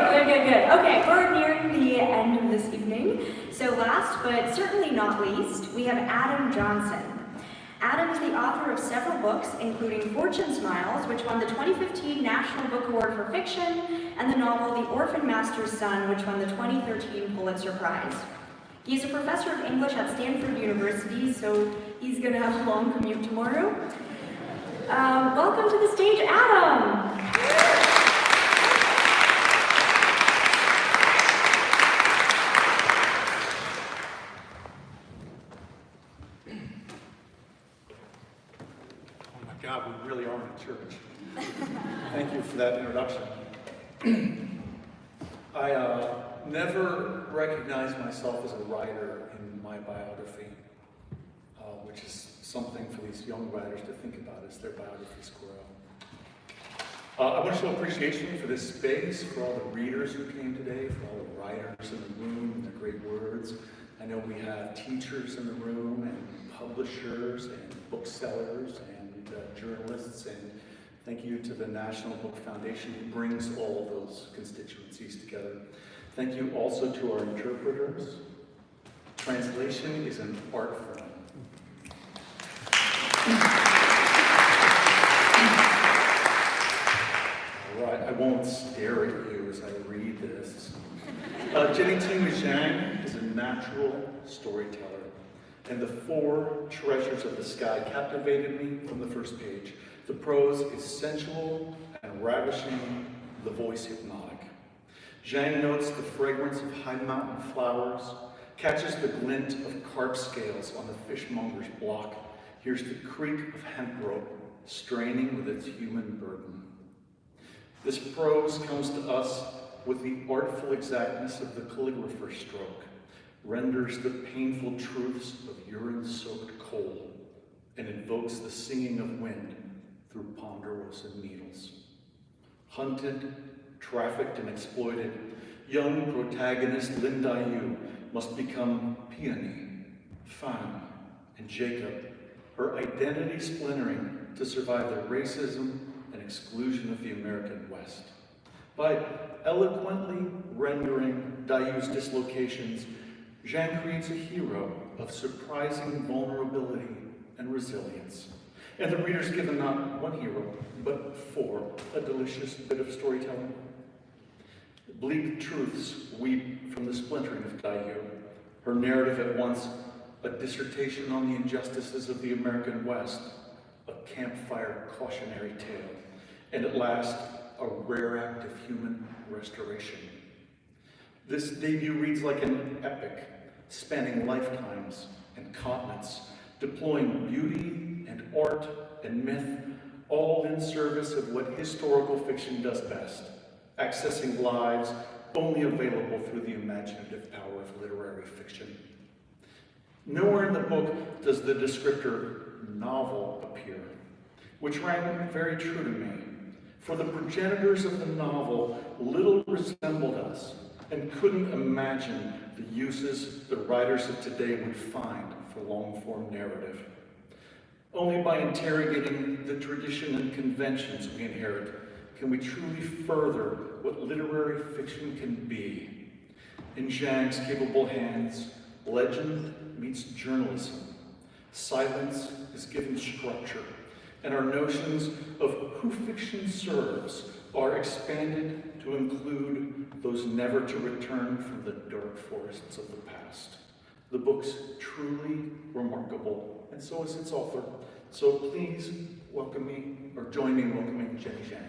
good. Okay, we're nearing the end of this evening. So last, but certainly not least, we have Adam Johnson. Adam is the author of several books, including Fortune Smiles, which won the 2015 National Book Award for Fiction, and the novel The Orphan Master's Son, which won the 2013 Pulitzer Prize. He's a professor of English at Stanford University, so he's gonna have a long commute tomorrow. Welcome to the stage, Adam! Oh my God, we really are in a church. Thank you for that introduction. I never recognized myself as a writer in my biography, which is something for these young writers to think about as their biographies grow. I want to show appreciation for this space, for all the readers who came today, for all the writers in the room and their great words. I know we have teachers in the room and publishers and booksellers and journalists, and thank you to the National Book Foundation who brings all of those constituencies together. Thank you also to our interpreters. Translation is an art form. All right, I won't stare at you as I read this. Jenny Tingui Zhang is a natural storyteller, and the four treasures of the sky captivated me from the first page. The prose is sensual and ravishing, the voice hypnotic. Zhang notes the fragrance of high mountain flowers, catches the glint of carp scales on the fishmonger's block, hears the creak of hemp rope straining with its human burden. This prose comes to us with the artful exactness of the calligrapher's stroke, renders the painful truths of urine-soaked coal, and invokes the singing of wind through ponderosa needles. Hunted, trafficked, and exploited, young protagonist Lin Daiyu must become Peony, Fan, and Jacob, her identity splintering to survive the racism and exclusion of the American West. By eloquently rendering Daiyu's dislocations, Zhang creates a hero of surprising vulnerability and resilience. And the reader's given not one hero, but four, a delicious bit of storytelling. Bleak truths weep from the splintering of Daiyu, her narrative at once a dissertation on the injustices of the American West, a campfire cautionary tale, and at last, a rare act of human restoration. This debut reads like an epic, spanning lifetimes and continents, deploying beauty and art and myth, all in service of what historical fiction does best, accessing lives only available through the imaginative power of literary fiction. Nowhere in the book does the descriptor novel appear, which rang very true to me, for the progenitors of the novel little resembled us and couldn't imagine the uses the writers of today would find for long-form narrative. Only by interrogating the tradition and conventions we inherit can we truly further what literary fiction can be. In Zhang's capable hands, legend meets journalism. Silence is given structure, and our notions of who fiction serves are expanded to include those never to return from the dark forests of the past. The book's truly remarkable, and so is its author. So please welcome me, or join me in welcoming Jenny Zhang.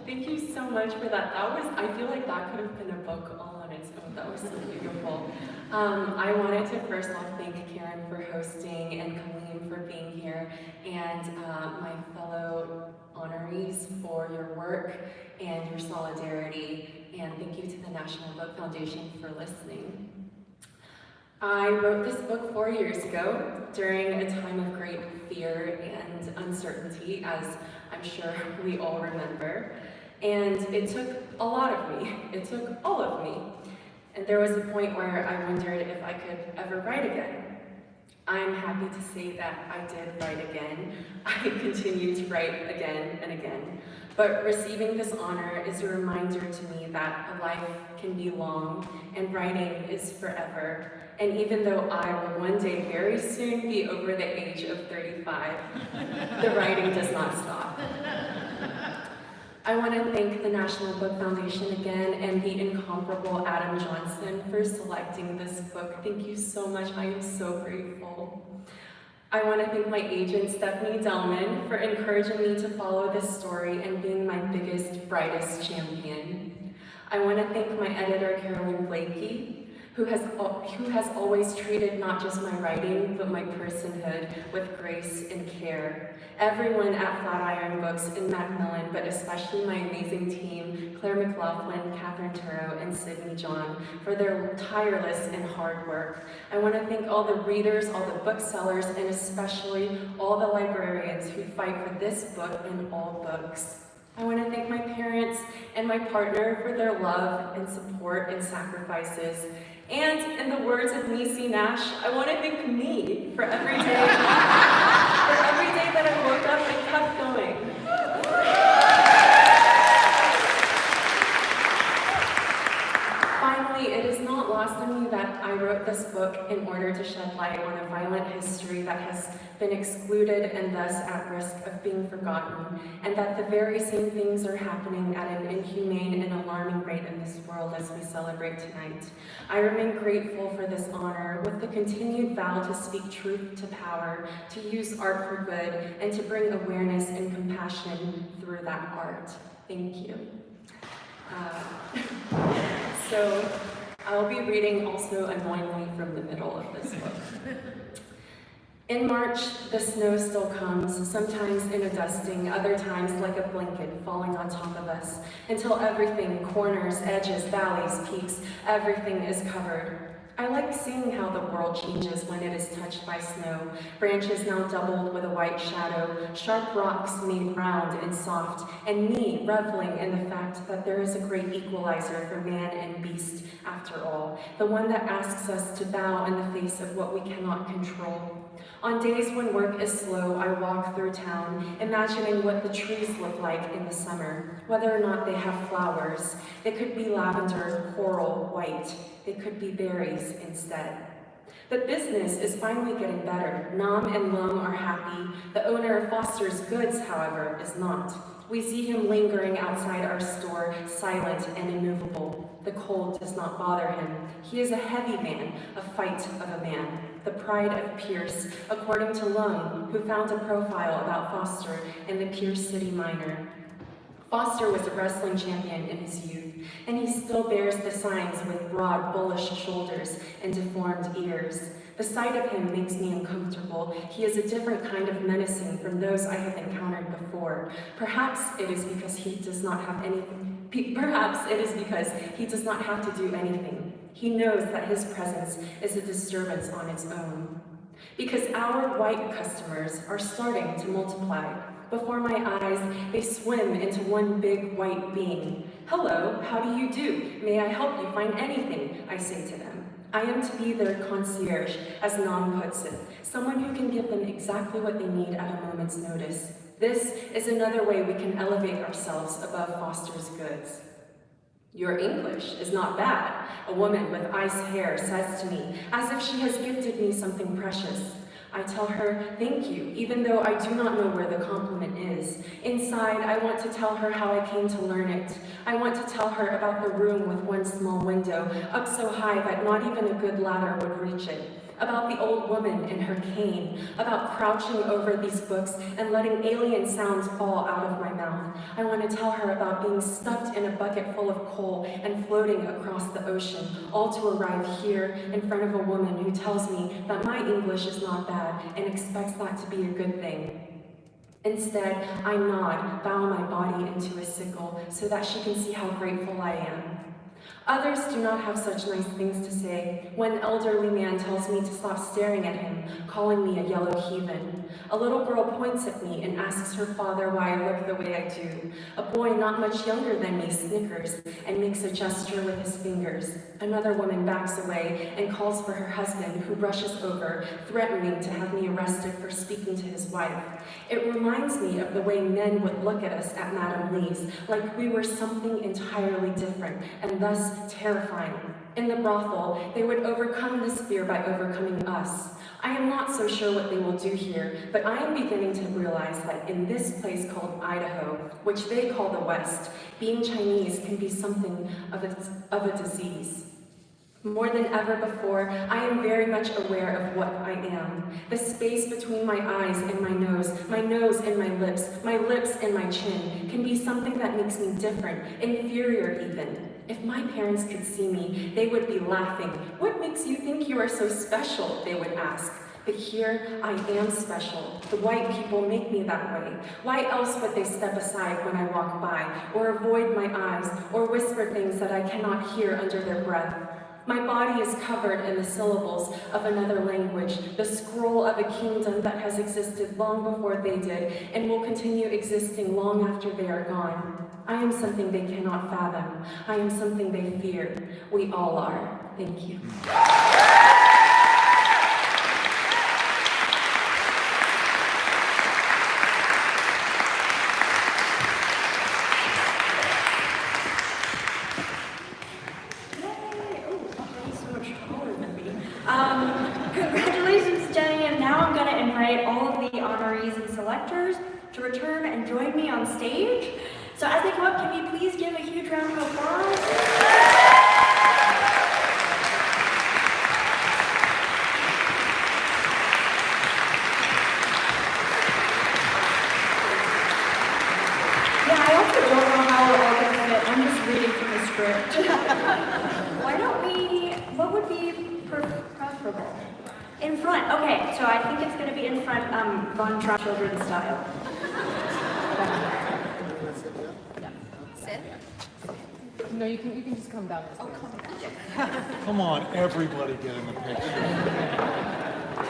Thank you so much for that. I feel like that could have been a book all on its own. That was so beautiful. I wanted to first off thank Karen for hosting and Colleen for being here, and my fellow honorees for your work and your solidarity, and thank you to the National Book Foundation for listening. I wrote this book 4 years ago during a time of great fear and uncertainty, as I'm sure we all remember. And it took a lot of me. It took all of me. And there was a point where I wondered if I could ever write again. I'm happy to say that I did write again. I continue to write again and again. But receiving this honor is a reminder to me that a life can be long and writing is forever. And even though I will one day very soon be over the age of 35, the writing does not stop. I want to thank the National Book Foundation again and the incomparable Adam Johnson for selecting this book. Thank you so much. I am so grateful. I want to thank my agent, Stephanie Delman, for encouraging me to follow this story and being my biggest, brightest champion. I want to thank my editor, Carolyn Blakey, who has always treated not just my writing, but my personhood with grace and care. Everyone at Flatiron Books in Macmillan, but especially my amazing team, Claire McLaughlin, Catherine Turo, and Sydney John, for their tireless and hard work. I want to thank all the readers, all the booksellers, and especially all the librarians who fight for this book and all books. I want to thank my parents and my partner for their love and support and sacrifices. And in the words of Niecy Nash, I want to thank me for every day that I woke up and kept going. Finally, it is not lost on me that I wrote this book in order to shed light on a violent history that has been excluded and thus at risk of being forgotten, and that the very same things are happening at an inhumane and alarming rate in this world as we celebrate tonight. I remain grateful for this honor, with the continued vow to speak truth to power, to use art for good, and to bring awareness and compassion through that art. Thank you. So I'll be reading also annoyingly from the middle of this book. In March, the snow still comes, sometimes in a dusting, other times like a blanket falling on top of us, until everything, corners, edges, valleys, peaks, everything is covered. I like seeing how the world changes when it is touched by snow, branches now doubled with a white shadow, sharp rocks made round and soft, and me reveling in the fact that there is a great equalizer for man and beast after all, the one that asks us to bow in the face of what we cannot control. On days when work is slow, I walk through town, imagining what the trees look like in the summer, whether or not they have flowers. They could be lavender, coral, white. They could be berries instead. But business is finally getting better. Nam and Lum are happy. The owner of Foster's Goods, however, is not. We see him lingering outside our store, silent and immovable. The cold does not bother him. He is a heavy man, a fight of a man. the pride of Pierce, according to Lung, who found a profile about Foster in the Pierce City Miner. Foster was a wrestling champion in his youth, and he still bears the signs with broad, bullish shoulders and deformed ears. The sight of him makes me uncomfortable. He is a different kind of menacing from those I have encountered before. Perhaps it is because he does not have to do anything. He knows that his presence is a disturbance on its own. Because our white customers are starting to multiply. Before my eyes, they swim into one big white being. Hello, how do you do? May I help you find anything? I say to them. I am to be their concierge, as Nam puts it, someone who can give them exactly what they need at a moment's notice. This is another way we can elevate ourselves above Foster's goods. Your English is not bad, a woman with ice hair says to me, as if she has gifted me something precious. I tell her, thank you, even though I do not know where the compliment is. Inside, I want to tell her how I came to learn it. I want to tell her about the room with one small window, up so high that not even a good ladder would reach it. About the old woman and her cane, about crouching over these books and letting alien sounds fall out of my mouth. I want to tell her about being stuffed in a bucket full of coal and floating across the ocean, all to arrive here in front of a woman who tells me that my English is not bad and expects that to be a good thing. Instead, I nod, bow my body into a sickle so that she can see how grateful I am. Others do not have such nice things to say. One elderly man tells me to stop staring at him, calling me a yellow heathen. A little girl points at me and asks her father why I look the way I do. A boy not much younger than me snickers and makes a gesture with his fingers. Another woman backs away and calls for her husband, who rushes over, threatening to have me arrested for speaking to his wife. It reminds me of the way men would look at us at Madame Lee's, like we were something entirely different, and thus terrifying. In the brothel, they would overcome this fear by overcoming us. I am not so sure what they will do here, but I am beginning to realize that in this place called Idaho, which they call the West, being Chinese can be something of a disease. More than ever before, I am very much aware of what I am. The space between my eyes and my nose and my lips and my chin can be something that makes me different, inferior even. If my parents could see me, they would be laughing. What makes you think you are so special? They would ask. But here, I am special. The white people make me that way. Why else would they step aside when I walk by, or avoid my eyes, or whisper things that I cannot hear under their breath? My body is covered in the syllables of another language, the scroll of a kingdom that has existed long before they did, and will continue existing long after they are gone. I am something they cannot fathom. I am something they fear. We all are. Thank you. Congratulations, Jenny, and now I'm going to invite all of the honorees and selectors to return and join me on stage. So as they come up, can we please give a huge round of applause? Yeah, I also don't know how we're all going to fit. I'm just reading from the script. Why don't we, what would be preferable? In front, okay, so I think it's going to be in front, Von Trapp children's style. Sit. No, you can just come down. Come on, everybody get in the picture.